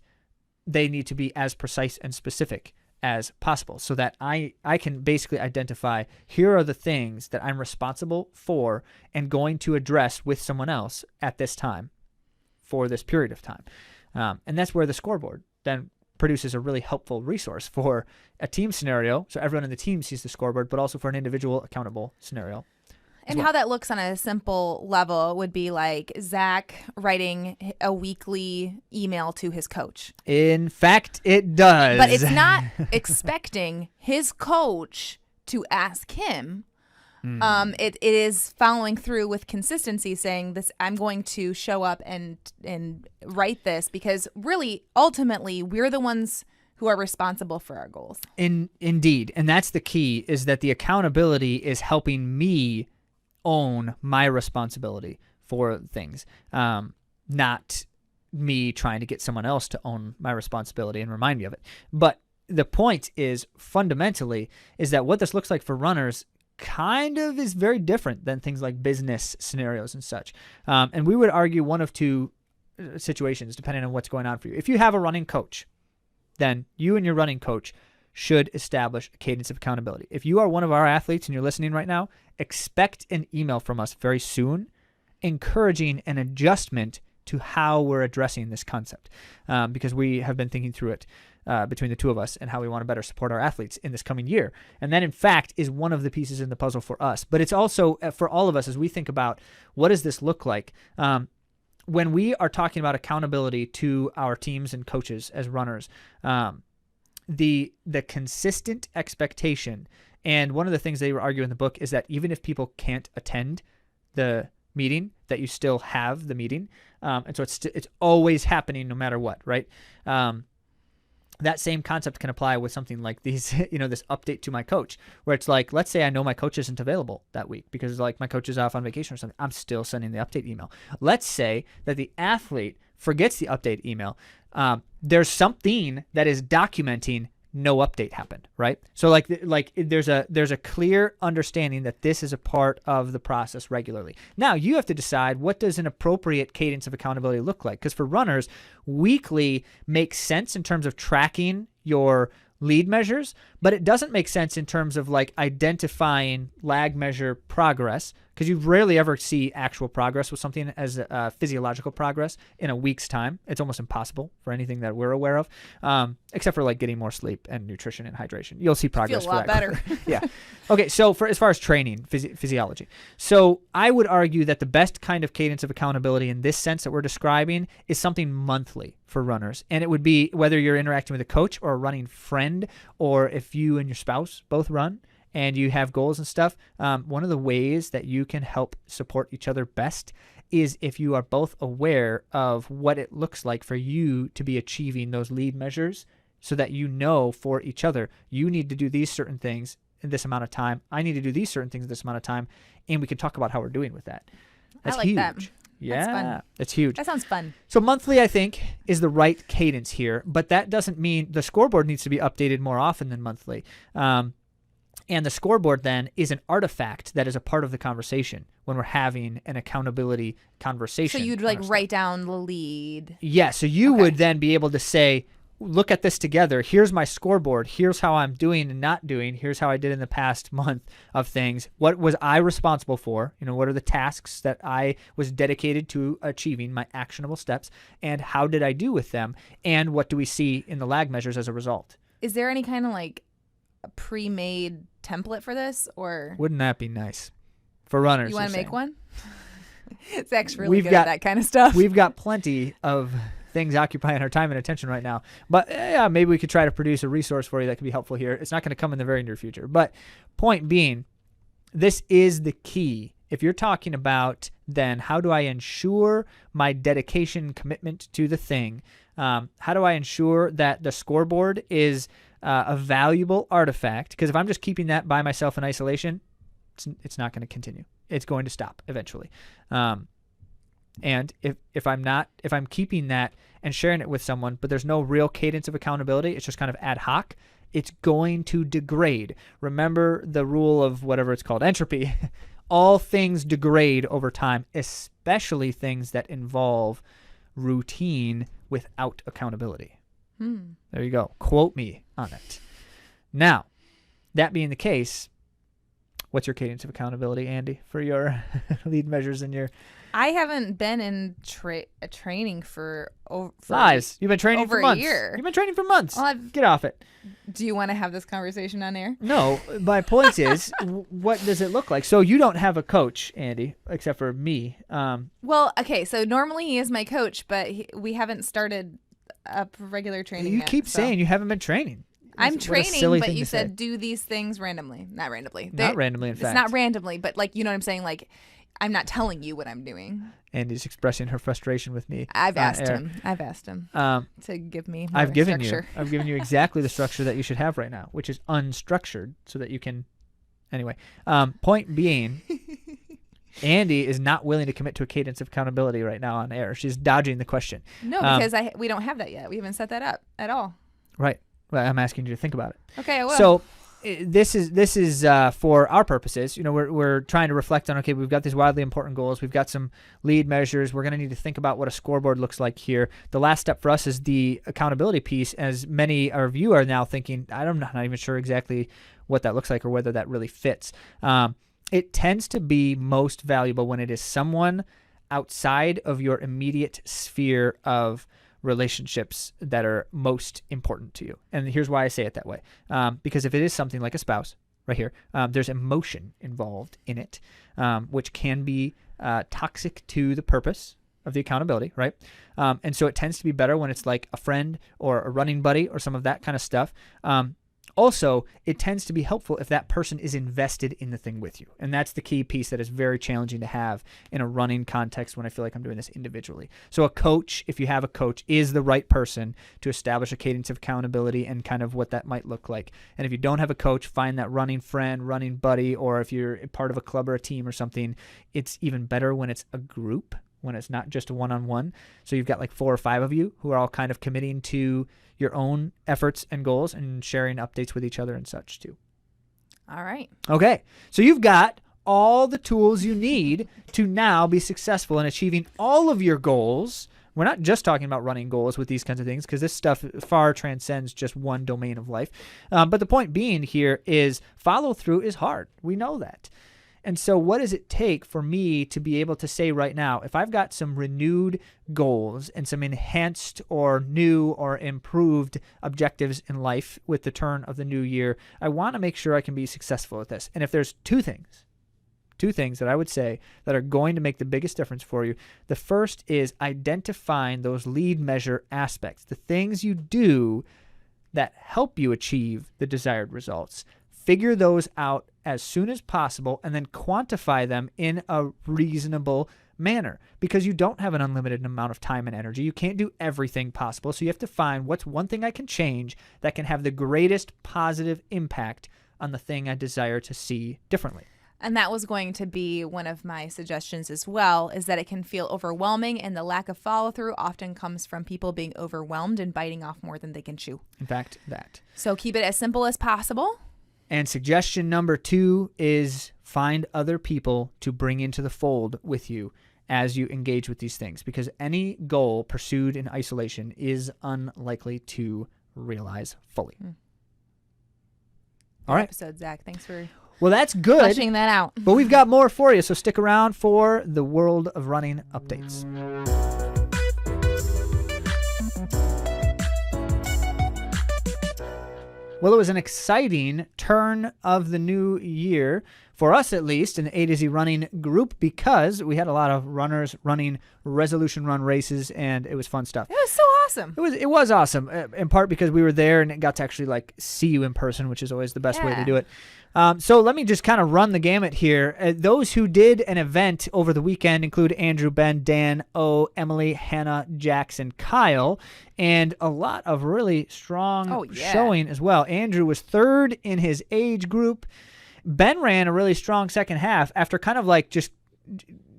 they need to be as precise and specific as possible so that I can basically identify here are the things that I'm responsible for and going to address with someone else at this time for this period of time. And that's where the scoreboard then produces a really helpful resource for a team scenario. So everyone in the team sees the scoreboard, but also for an individual accountable scenario. And how that looks on a simple level would be like Zach writing a weekly email to his coach. In fact, it does. But it's not expecting his coach to ask him. It is following through with consistency, saying this, I'm going to show up and write this because really, ultimately, we're the ones who are responsible for our goals. Indeed. And that's the key, is that the accountability is helping me own my responsibility for things, not me trying to get someone else to own my responsibility and remind me of it. But the point is fundamentally is that what this looks like for runners kind of is very different than things like business scenarios and such. And we would argue one of two situations depending on what's going on for you. If you have a running coach, then you and your running coach should establish a cadence of accountability. If you are one of our athletes and you're listening right now, expect an email from us very soon encouraging an adjustment to how we're addressing this concept, because we have been thinking through it between the two of us and how we want to better support our athletes in this coming year. And that, in fact, is one of the pieces in the puzzle for us. But it's also for all of us as we think about what does this look like. When we are talking about accountability to our teams and coaches as runners, the consistent expectation, and one of the things they argue in the book is that even if people can't attend the meeting, that you still have the meeting, and so it's always happening no matter what, right? That same concept can apply with something like these, this update to my coach, where it's like, let's say I know my coach isn't available that week because like my coach is off on vacation or something. I'm still sending the update email. Let's say that the athlete forgets the update email. There's something that is documenting no update happened, right? So like there's a clear understanding that this is a part of the process regularly. Now you have to decide, what does an appropriate cadence of accountability look like? Because for runners, weekly makes sense in terms of tracking your lead measures, but it doesn't make sense in terms of like identifying lag measure progress, because you rarely ever see actual progress with something as physiological progress in a week's time. It's almost impossible for anything that we're aware of, except for like getting more sleep and nutrition and hydration. You'll see progress. Feel a lot better. Yeah. Okay. So as far as training, physiology. So I would argue that the best kind of cadence of accountability in this sense that we're describing is something monthly for runners. And it would be whether you're interacting with a coach or a running friend, or if you and your spouse both run and you have goals and stuff. One of the ways that you can help support each other best is if you are both aware of what it looks like for you to be achieving those lead measures, so that you know for each other, you need to do these certain things in this amount of time. I need to do these certain things in this amount of time. And we can talk about how we're doing with that. That's I like huge. that. Yeah, That's fun. It's huge. That sounds fun. So monthly, I think, is the right cadence here, but that doesn't mean the scoreboard needs to be updated more often than monthly. And the scoreboard then is an artifact that is a part of the conversation when we're having an accountability conversation. So you'd like write down the lead. Yeah. So you would then be able to say, look at this together. Here's my scoreboard. Here's how I'm doing and not doing. Here's how I did in the past month of things. What was I responsible for? What are the tasks that I was dedicated to achieving, my actionable steps, and how did I do with them? And what do we see in the lag measures as a result? Is there any kind of like a pre-made template for this, or wouldn't that be nice for runners? You want to make one? Zach's really good got at that kind of stuff. We've got plenty of things occupying our time and attention right now, but yeah, maybe we could try to produce a resource for you that could be helpful here. It's not going to come in the very near future, but point being, this is the key. If you're talking about then how do I ensure my dedication, commitment to the thing, how do I ensure that the scoreboard is a valuable artifact? Because if I'm just keeping that by myself in isolation, it's not going to continue. It's going to stop eventually. And if I'm keeping that and sharing it with someone, but there's no real cadence of accountability, it's just kind of ad hoc, it's going to degrade. Remember the rule of whatever it's called, entropy. All things degrade over time, especially things that involve routine without accountability. There you go. Quote me on it. Now, that being the case, what's your cadence of accountability, Andy, for your lead measures and your... I haven't been in training for lies. You've been training over for months. A year. You've been training for months. Well, get off it. Do you want to have this conversation on air? No. My point is, what does it look like? So you don't have a coach, Andy, except for me. Well, okay. So normally he is my coach, but we haven't started a regular training You yet, keep saying you haven't been training. I'm training, but you said do these things randomly. Not randomly. Not randomly, in fact. It's not randomly, but like, you know what I'm saying? Like, I'm not telling you what I'm doing. Andy's expressing her frustration with me. I've asked him to give me more structure. I've given you exactly the structure that you should have right now, which is unstructured, so that you can... Anyway, point being, Andy is not willing to commit to a cadence of accountability right now on air. She's dodging the question. No, because we don't have that yet. We haven't set that up at all. Right. Well, I'm asking you to think about it. Okay, I will. So this is for our purposes. We're trying to reflect on, okay, we've got these wildly important goals. We've got some lead measures. We're going to need to think about what a scoreboard looks like here. The last step for us is the accountability piece, as many of you are now thinking, I'm not even sure exactly what that looks like or whether that really fits. It tends to be most valuable when it is someone outside of your immediate sphere of relationships that are most important to you. And here's why I say it that way. Because if it is something like a spouse, right here, there's emotion involved in it, which can be toxic to the purpose of the accountability, right? And so it tends to be better when it's like a friend or a running buddy or some of that kind of stuff. Also, it tends to be helpful if that person is invested in the thing with you. And that's the key piece that is very challenging to have in a running context when I feel like I'm doing this individually. So a coach, if you have a coach, is the right person to establish a cadence of accountability and kind of what that might look like. And if you don't have a coach, find that running friend, running buddy, or if you're part of a club or a team or something, it's even better when it's a group, when it's not just a one-on-one. So you've got like 4 or 5 of you who are all kind of committing to your own efforts and goals and sharing updates with each other and such too. All right. Okay. So you've got all the tools you need to now be successful in achieving all of your goals. We're not just talking about running goals with these kinds of things because this stuff far transcends just one domain of life. But the point being here is follow through is hard. We know that. And so what does it take for me to be able to say right now, if I've got some renewed goals and some enhanced or new or improved objectives in life with the turn of the new year, I want to make sure I can be successful at this. And if there's two things that I would say that are going to make the biggest difference for you, the first is identifying those lead measure aspects, the things you do that help you achieve the desired results. Figure those out as soon as possible and then quantify them in a reasonable manner because you don't have an unlimited amount of time and energy. You can't do everything possible. So you have to find what's one thing I can change that can have the greatest positive impact on the thing I desire to see differently. And that was going to be one of my suggestions as well, is that it can feel overwhelming, and the lack of follow through often comes from people being overwhelmed and biting off more than they can chew. In fact, that. So keep it as simple as possible. And suggestion number 2 is find other people to bring into the fold with you as you engage with these things, because any goal pursued in isolation is unlikely to realize fully. All right. Episode, Zach. Thanks for that's good. fleshing that out. But we've got more for you, so stick around for the World of Running updates. Well, it was an exciting turn of the new year, for us at least, in the AtoZrunning group, because we had a lot of runners running resolution run races, and it was fun stuff. It was so awesome. It was awesome, in part because we were there and got to actually see you in person, which is always the best way to do it. So let me just kind of run the gamut here. Those who did an event over the weekend include Andrew, Ben, Dan, O, Emily, Hannah, Jackson, Kyle, and a lot of really strong showing as well. Andrew was 3rd in his age group. Ben ran a really strong second half after kind of just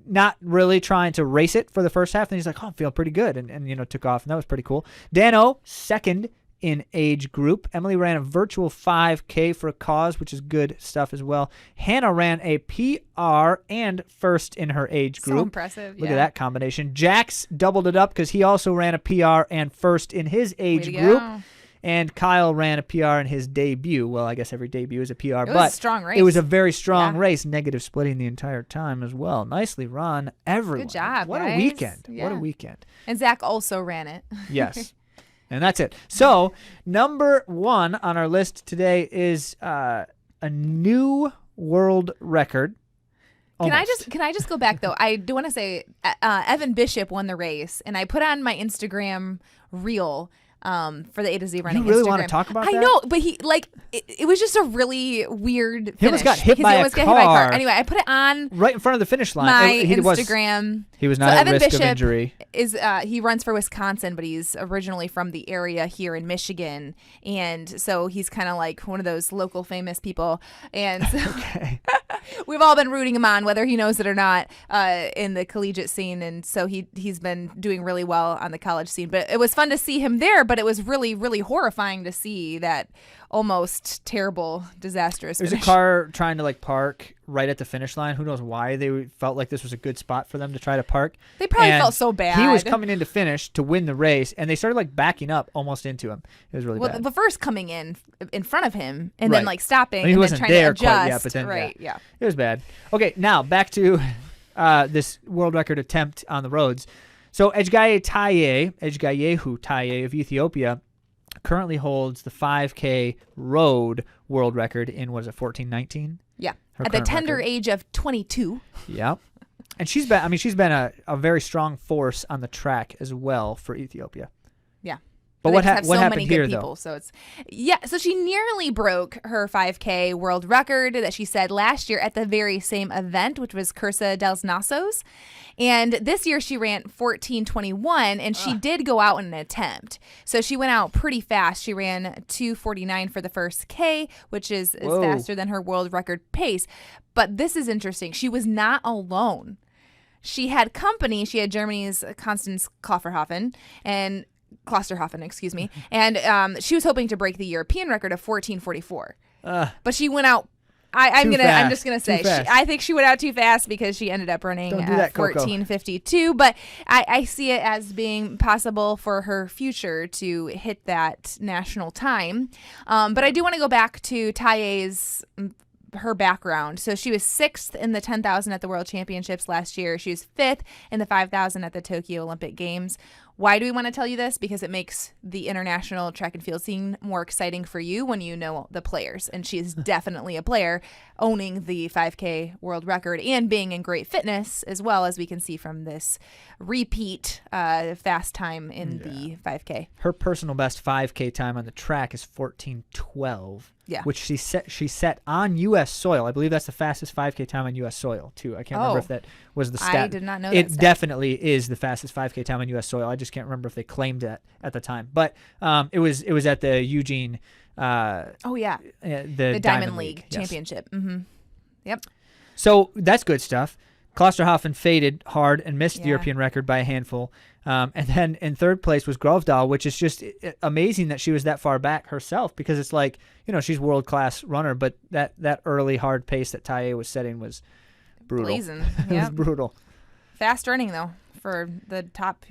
not really trying to race it for the first half. And he's like, I'm feeling pretty good. And took off. And that was pretty cool. Dan O, 2nd in age group. Emily ran a virtual 5K for a cause, which is good stuff as well. Hannah ran a PR and 1st in her age group. So impressive. Look at that combination. Jax doubled it up because he also ran a PR and 1st in his age group. And Kyle ran a PR in his debut. Well, I guess every debut is a PR. It was a strong race. It was a very strong race, negative splitting the entire time as well. Nicely run, everyone. Good job, What guys. a weekend. Yeah. What a weekend. And Zach also ran it. Yes. And that's it. So, number 1 on our list today is a new world record. Can I just go back though? I do want to say Evan Bishop won the race, and I put on my Instagram reel for the AtoZrunning. You really Instagram. want to talk about that? I know, but he it was just a really weird finish. He almost got hit by a car. Anyway, I put it on right in front of the finish line. My Instagram. He was not at Evan risk Bishop of injury. He runs for Wisconsin, but he's originally from the area here in Michigan, and so he's kind of like one of those local famous people. And so we've all been rooting him on, whether he knows it or not, in the collegiate scene. And so he's been doing really well on the college scene. But it was fun to see him there but it was really, really horrifying to see that almost terrible, disastrous There's a finish. car trying to like park right at the finish line. Who knows why they felt like this was a good spot for them to try to park. They probably And felt so bad. He was coming in to finish to win the race, and they started like backing up almost into him. It was really bad. The first coming in front of him and then Right. like stopping I mean, he and then wasn't trying there to adjust. quite yet, but then right, yeah. It was bad. Okay, now back to this world record attempt on the roads. So Ejgayehu Taye of Ethiopia currently holds the 5K road world record in, what is it, 14:19? Yeah. Her At the current tender record. age of 22. Yeah. And she's been a very strong force on the track as well for Ethiopia. Yeah. But They what just have so happened many here good people, though? so so she nearly broke her 5K world record that she set last year at the very same event, which was Cursa dels Nassos. And this year she ran 14:21, and she did go out in an attempt. So she went out pretty fast. She ran 2:49 for the first K, which is Whoa. faster than her world record pace. But this is interesting. She was not alone. She had company. She had Germany's Constance Klosterhoffen, and she was hoping to break the European record of 14:44. But she went out. I'm just gonna say I think she went out too fast because she ended up running Don't do that, Coco. 14:52. But I see it as being possible for her future to hit that national time. But I do want to go back to Taye's her background. So she was 6th in the 10,000 at the World Championships last year. She was 5th in the 5,000 at the Tokyo Olympic Games. Why do we want to tell you this? Because it makes the international track and field scene more exciting for you when you know the players. And she is definitely a player, owning the 5K world record and being in great fitness as well, as we can see from this repeat fast time in the 5K. Her personal best 5K time on the track is 14:12. Yeah. Which she set on U.S. soil. I believe that's the fastest 5K time on U.S. soil, too. I can't remember if that was the stat. I did not know that It stat. definitely is the fastest 5K time on U.S. soil. I just can't remember if they claimed that at the time. But it was at the Eugene the Diamond League Yes. Championship. Mm-hmm. Yep. So that's good stuff. Klosterhoffen faded hard and missed the Yeah. European record by a handful. And then in third place was Grovdal, which is just amazing that she was that far back herself, because it's like, she's world-class runner, but that early hard pace that Taye was setting was brutal. Blazing. It was Yep. brutal. Fast running, though, for the top.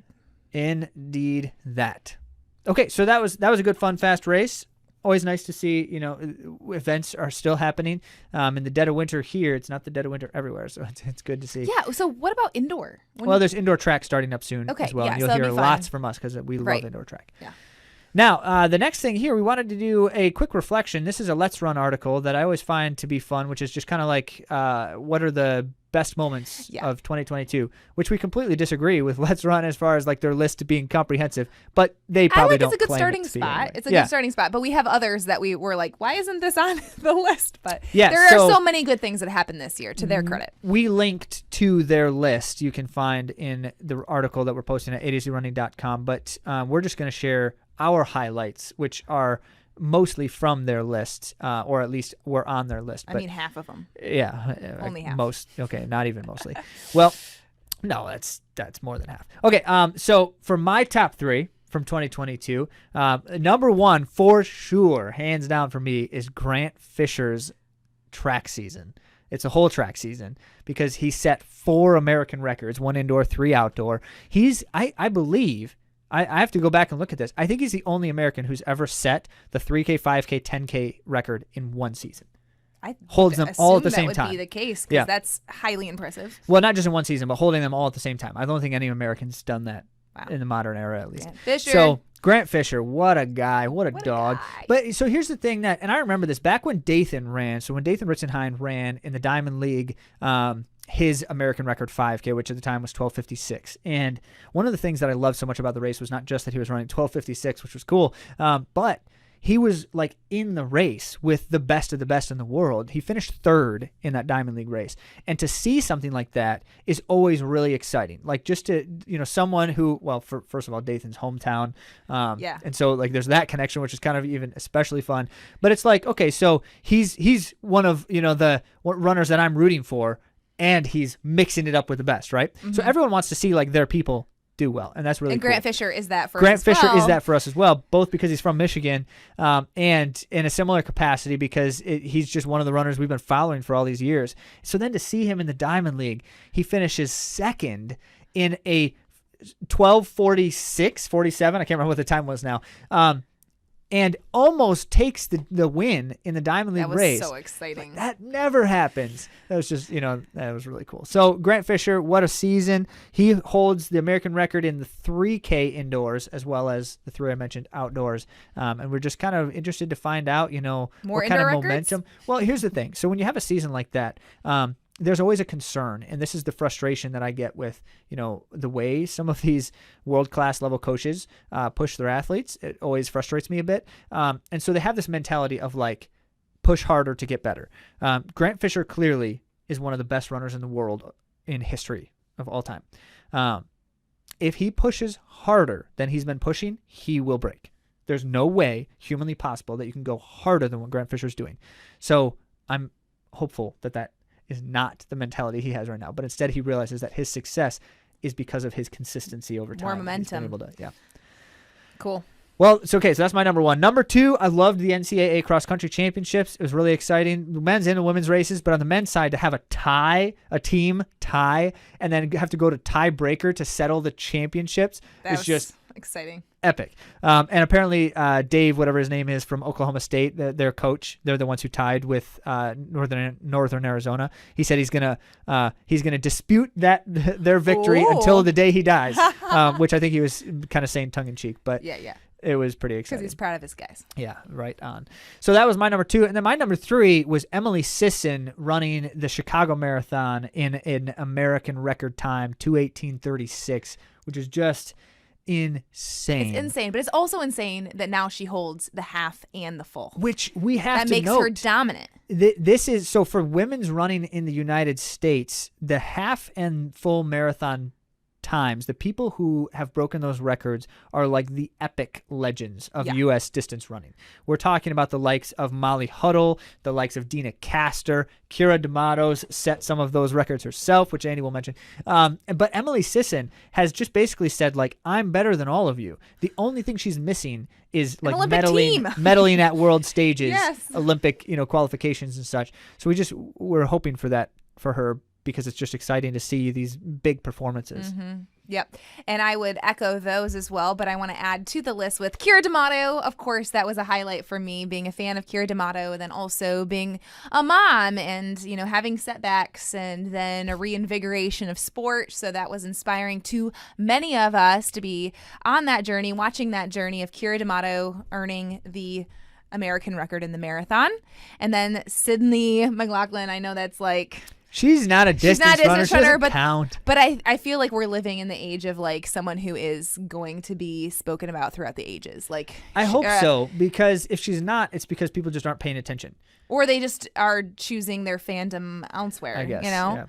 Indeed that. Okay, so that was a good, fun, fast race. Always nice to see, events are still happening. In the dead of winter here, it's not the dead of winter everywhere, so it's good to see. Yeah, so what about indoor? Well, there's indoor track starting up soon Okay, as well. yeah, And so you'll that'll hear be fun. lots from us because we Right. love indoor track. Yeah. Now, the next thing here, we wanted to do a quick reflection. This is a Let's Run article that I always find to be fun, which is just kind of like what are the best moments of 2022, which we completely disagree with Let's Run as far as like their list being comprehensive, but they probably don't it's a good claim starting it to be spot. anyway. It's a good starting spot, but we have others that we were like, why isn't this on the list? But Yeah, there are so- so many good things that happened this year, to their credit. We linked to their list. You can find in the article that we're posting at AtoZrunning.com, but we're just going to share our highlights, which are mostly from their list, or at least were on their list. I But mean, half of them. yeah, Only half. Most. Okay, not even mostly. Well, no, that's more than half. Okay, so for my top 3 from 2022, number 1 for sure, hands down for me, is Grant Fisher's track season. It's a whole track season because he set 4 American records, 1 indoor, 3 outdoor. I believe. I have to go back and look at this. I think he's the only American who's ever set the 3K, 5K, 10K record in one season. I Holds them all at the same that would time. be the case, because that's highly impressive. Well, not just in one season, but holding them all at the same time. I don't think any American's done that in the modern era, at least. Grant Fisher. So Grant Fisher, what a guy, what a dog. guy. But so here's the thing and I remember this back when Dathan ran. So when Dathan Ritzenheim ran in the Diamond League, his American record 5K, which at the time was 12:56. And one of the things that I loved so much about the race was not just that he was running 12:56, which was cool, but he was like in the race with the best of the best in the world. He finished 3rd in that Diamond League race. And to see something like that is always really exciting. Like just to, someone who, well, first of all, Dathan's hometown. And so like there's that connection, which is kind of even especially fun. But it's like, okay, so he's one of, the runners that I'm rooting for, and he's mixing it up with the best, right? Mm-hmm. So everyone wants to see like their people do well, and that's really and cool. Grant Fisher is that for Grant us as Fisher well. is that for us as well, both because he's from Michigan and in a similar capacity because he's just one of the runners we've been following for all these years. So then to see him in the Diamond League, he finishes second in a 12:46, 47. I can't remember what the time was now. And almost takes the win in the Diamond League race. That was so exciting. That never happens. That was just, that was really cool. So Grant Fisher, what a season. He holds the American record in the 3K indoors as well as the 3 I mentioned outdoors. And we're just kind of interested to find out, More what kind of indoor momentum. Well, here's the thing. So when you have a season like that, there's always a concern, and this is the frustration that I get with, the way some of these world-class level coaches push their athletes. It always frustrates me a bit. And so they have this mentality of like, push harder to get better. Grant Fisher clearly is one of the best runners in the world in history of all time. If he pushes harder than he's been pushing, he will break. There's no way humanly possible that you can go harder than what Grant Fisher's doing. So I'm hopeful that is not the mentality he has right now, but instead he realizes that his success is because of his consistency over time. More momentum. Cool. Well, it's okay. So that's my number 1. Number 2, I loved the NCAA cross country championships. It was really exciting. The men's and the women's races, but on the men's side to have a team tie, and then have to go to tiebreaker to settle the championships is just exciting. Epic. And apparently Dave, whatever his name is, from Oklahoma State, their coach, they're the ones who tied with Northern Arizona. He said he's gonna dispute their victory until the day he dies, which I think he was kind of saying tongue in cheek, but yeah. It was pretty exciting. Because he's proud of his guys. Yeah, right on. So that was my number 2. And then my number 3 was Emily Sisson running the Chicago Marathon in an American record time, 2:18:36, which is just insane. It's insane, but it's also insane that now she holds the half and the full. Which we have that to makes note. her dominant. This is, so for women's running in the United States, the half and full marathon times, the people who have broken those records are like the epic legends of U.S. distance running. We're talking about the likes of Molly Huddle, the likes of Dina Castor, Kira D'Amato's set some of those records herself, which Andy will mention. But Emily Sisson has just basically said, like, I'm better than all of you. The only thing she's missing is like medaling at world stages, Olympic, qualifications and such. So we're hoping for that for her, because it's just exciting to see these big performances. Mm-hmm. Yep. And I would echo those as well, but I want to add to the list with Kira D'Amato. Of course, that was a highlight for me, being a fan of Kira D'Amato, and then also being a mom and, having setbacks and then a reinvigoration of sport. So that was inspiring to many of us to be on that journey, watching that journey of Kira D'Amato earning the American record in the marathon. And then Sydney McLaughlin, I know that's like... She's not a distance runner. She doesn't count. But I feel like we're living in the age of like someone who is going to be spoken about throughout the ages. Like I hope so, because if she's not, it's because people just aren't paying attention. Or they just are choosing their fandom elsewhere, I guess, Yeah.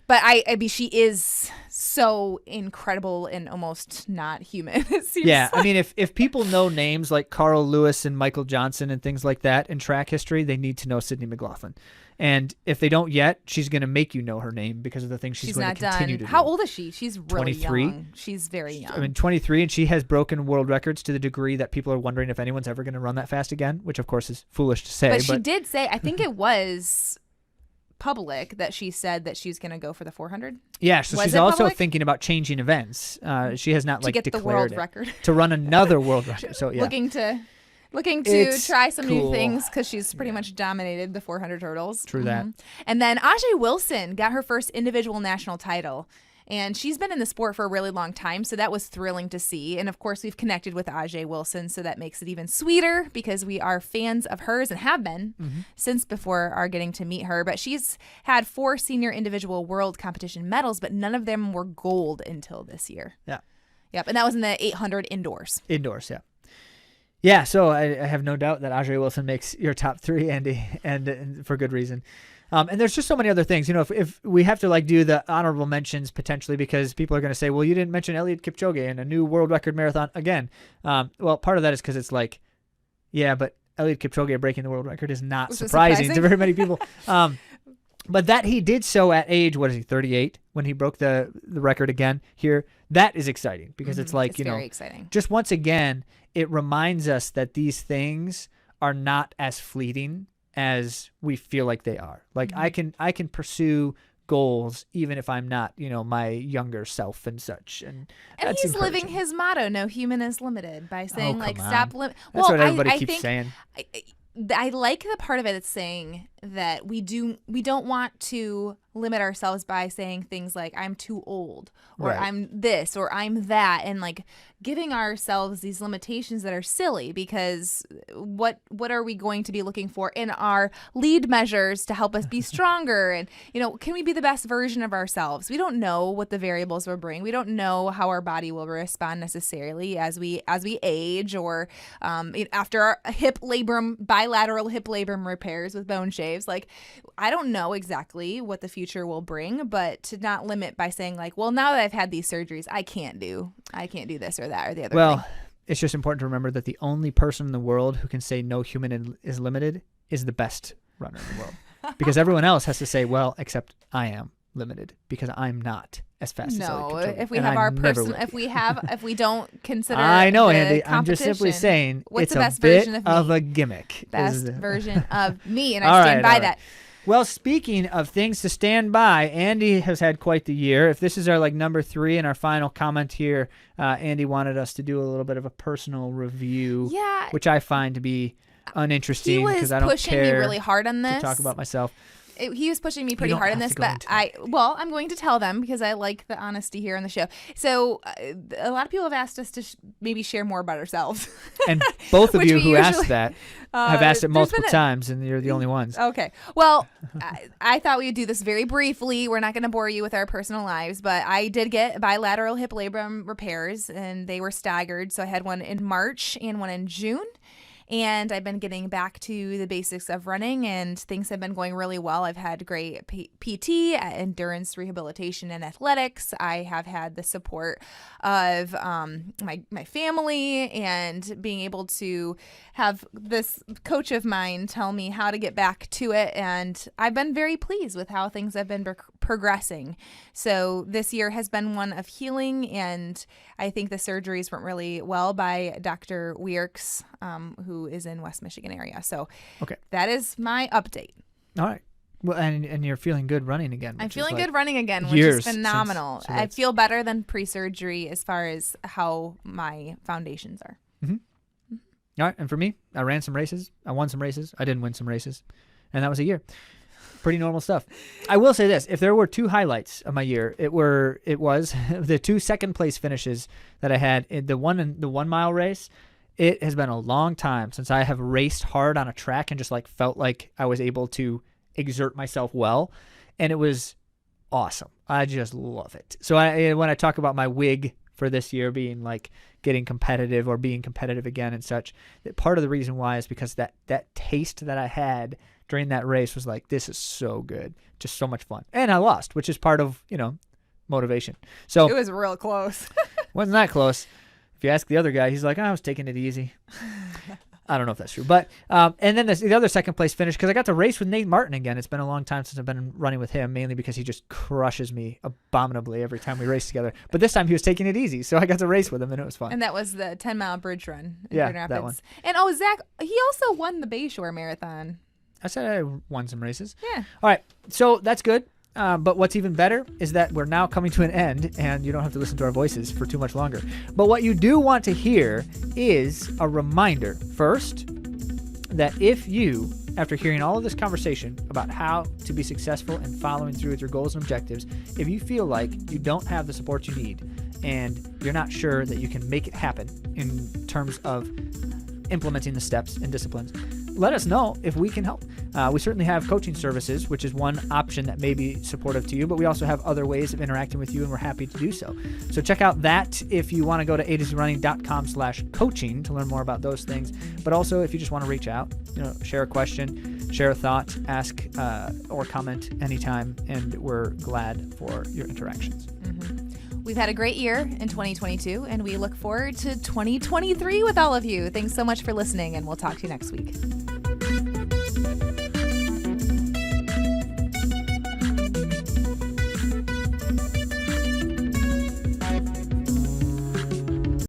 But I mean, she is so incredible and almost not human. Yeah, I mean, if people know names like Carl Lewis and Michael Johnson and things like that in track history, they need to know Sydney McLaughlin. And if they don't yet, she's going to make you know her name because of the things she's going to continue to do. How old is she? She's really 23. young. She's very young. I mean, 23, and she has broken world records to the degree that people are wondering if anyone's ever going to run that fast again, which of course is foolish to say. But she did say, I think it was public, that she said that she's going to go for the 400. Yeah, so she's also thinking about changing events. She has not declared the world record to run another world record. So yeah, looking to try some new things, because she's pretty much dominated the 400 hurdles. True that. And then Ajay Wilson got her first individual national title. And she's been in the sport for a really long time, so that was thrilling to see. And of course, we've connected with Ajay Wilson, so that makes it even sweeter because we are fans of hers and have been since before our getting to meet her. But she's had 4 senior individual world competition medals, but none of them were gold until this year. Yeah. Yep. And that was in the 800 indoors. Indoors, yeah. Yeah, so I have no doubt that Ajay Wilson makes your top 3, Andy, and for good reason. And there's just so many other things. If we have to do the honorable mentions potentially, because people are going to say, well, you didn't mention Eliud Kipchoge and a new world record marathon again. Well, part of that is because it's like, yeah, but Eliud Kipchoge breaking the world record is not surprising to very many people. But that he did so at age, 38, when he broke the record again here, that is exciting because it's like, very exciting. Just once again, it reminds us that these things are not as fleeting as we feel like they are. Like I can pursue goals even if I'm not, my younger self and such. And he's living his motto, no human is limited, by saying stop limit. That's what everybody keeps saying. I like the part of it that's saying that we don't want to limit ourselves by saying things like I'm too old or Right. I'm this or I'm that, and like giving ourselves these limitations that are silly, because what are we going to be looking for in our lead measures to help us be stronger? And can we be the best version of ourselves? We don't know what the variables will bring. We don't know how our body will respond necessarily as we age, or after our bilateral hip labrum repairs with bone shaves. Like, I don't know exactly what the future will bring, but to not limit by saying like, well, now that I've had these surgeries, I can't do this or that or the other thing. It's just important to remember that the only person in the world who can say no human is limited is the best runner in the world. Because everyone else has to say, well, except I am limited because I'm not as fast as other people. If we have our person, if we don't consider, I know, the Andy. I'm just simply saying what's it's the best a bit version of of me? a gimmick. Best version of me, and All I stand right, by that. Well, speaking of things to stand by, Andy has had quite the year. If this is our number 3 and our final comment here, Andy wanted us to do a little bit of a personal review, which I find to be uninteresting because I don't pushing care me really hard on this to talk about myself. He was pushing me pretty hard on this, but I'm going to tell them because I like the honesty here on the show. So a lot of people have asked us to maybe share more about ourselves. And both of you who asked that have asked it multiple times, and you're the only ones. Okay. Well, I thought we would do this very briefly. We're not going to bore you with our personal lives, but I did get bilateral hip labrum repairs, and they were staggered. So I had one in March and one in June. And I've been getting back to the basics of running, and things have been going really well. I've had great PT, endurance rehabilitation, and athletics. I have had the support of my family, and being able to have this coach of mine tell me how to get back to it. And I've been very pleased with how things have been progressing. So this year has been one of healing, and I think the surgeries went really well by Dr. Weirks, who is in West Michigan area. So that is my update. All right. Well, and you're feeling good running again. I'm feeling good running again, which is phenomenal. So I feel better than pre-surgery as far as how my foundations are. Mm-hmm. All right. And for me, I ran some races. I won some races. I didn't win some races. And that was a year. Pretty normal stuff. I will say this. If there were 2 highlights of my year, it was the 2 second place finishes that I had in the 1 mile race. It has been a long time since I have raced hard on a track and just felt like I was able to exert myself well. And it was awesome. I just love it. So when I talk about my wig for this year being getting competitive or being competitive again and such, that part of the reason why is because that taste that I had during that race was this is so good, just so much fun. And I lost, which is part of, motivation. So it was real close. Wasn't that close. If you ask the other guy, he's like, I was taking it easy. I don't know if that's true. But and then the other second place finish, because I got to race with Nate Martin again. It's been a long time since I've been running with him, mainly because he just crushes me abominably every time we race together. But this time he was taking it easy, so I got to race with him, and it was fun. And that was the 10-mile bridge run in Yeah, Grand Rapids. that one. And Zach, he also won the Bayshore Marathon. I said I won some races. Yeah. All right, so that's good. But what's even better is that we're now coming to an end, and you don't have to listen to our voices for too much longer. But what you do want to hear is a reminder, first, that if you, after hearing all of this conversation about how to be successful and following through with your goals and objectives, if you feel like you don't have the support you need and you're not sure that you can make it happen in terms of implementing the steps and disciplines, let us know if we can help. We certainly have coaching services, which is one option that may be supportive to you, but we also have other ways of interacting with you, and we're happy to do so. So check out that if you want to go to AtoZrunning.com/coaching to learn more about those things. But also, if you just want to reach out, share a question, share a thought, ask or comment anytime, and we're glad for your interactions. Mm-hmm. We've had a great year in 2022, and we look forward to 2023 with all of you. Thanks so much for listening, and we'll talk to you next week.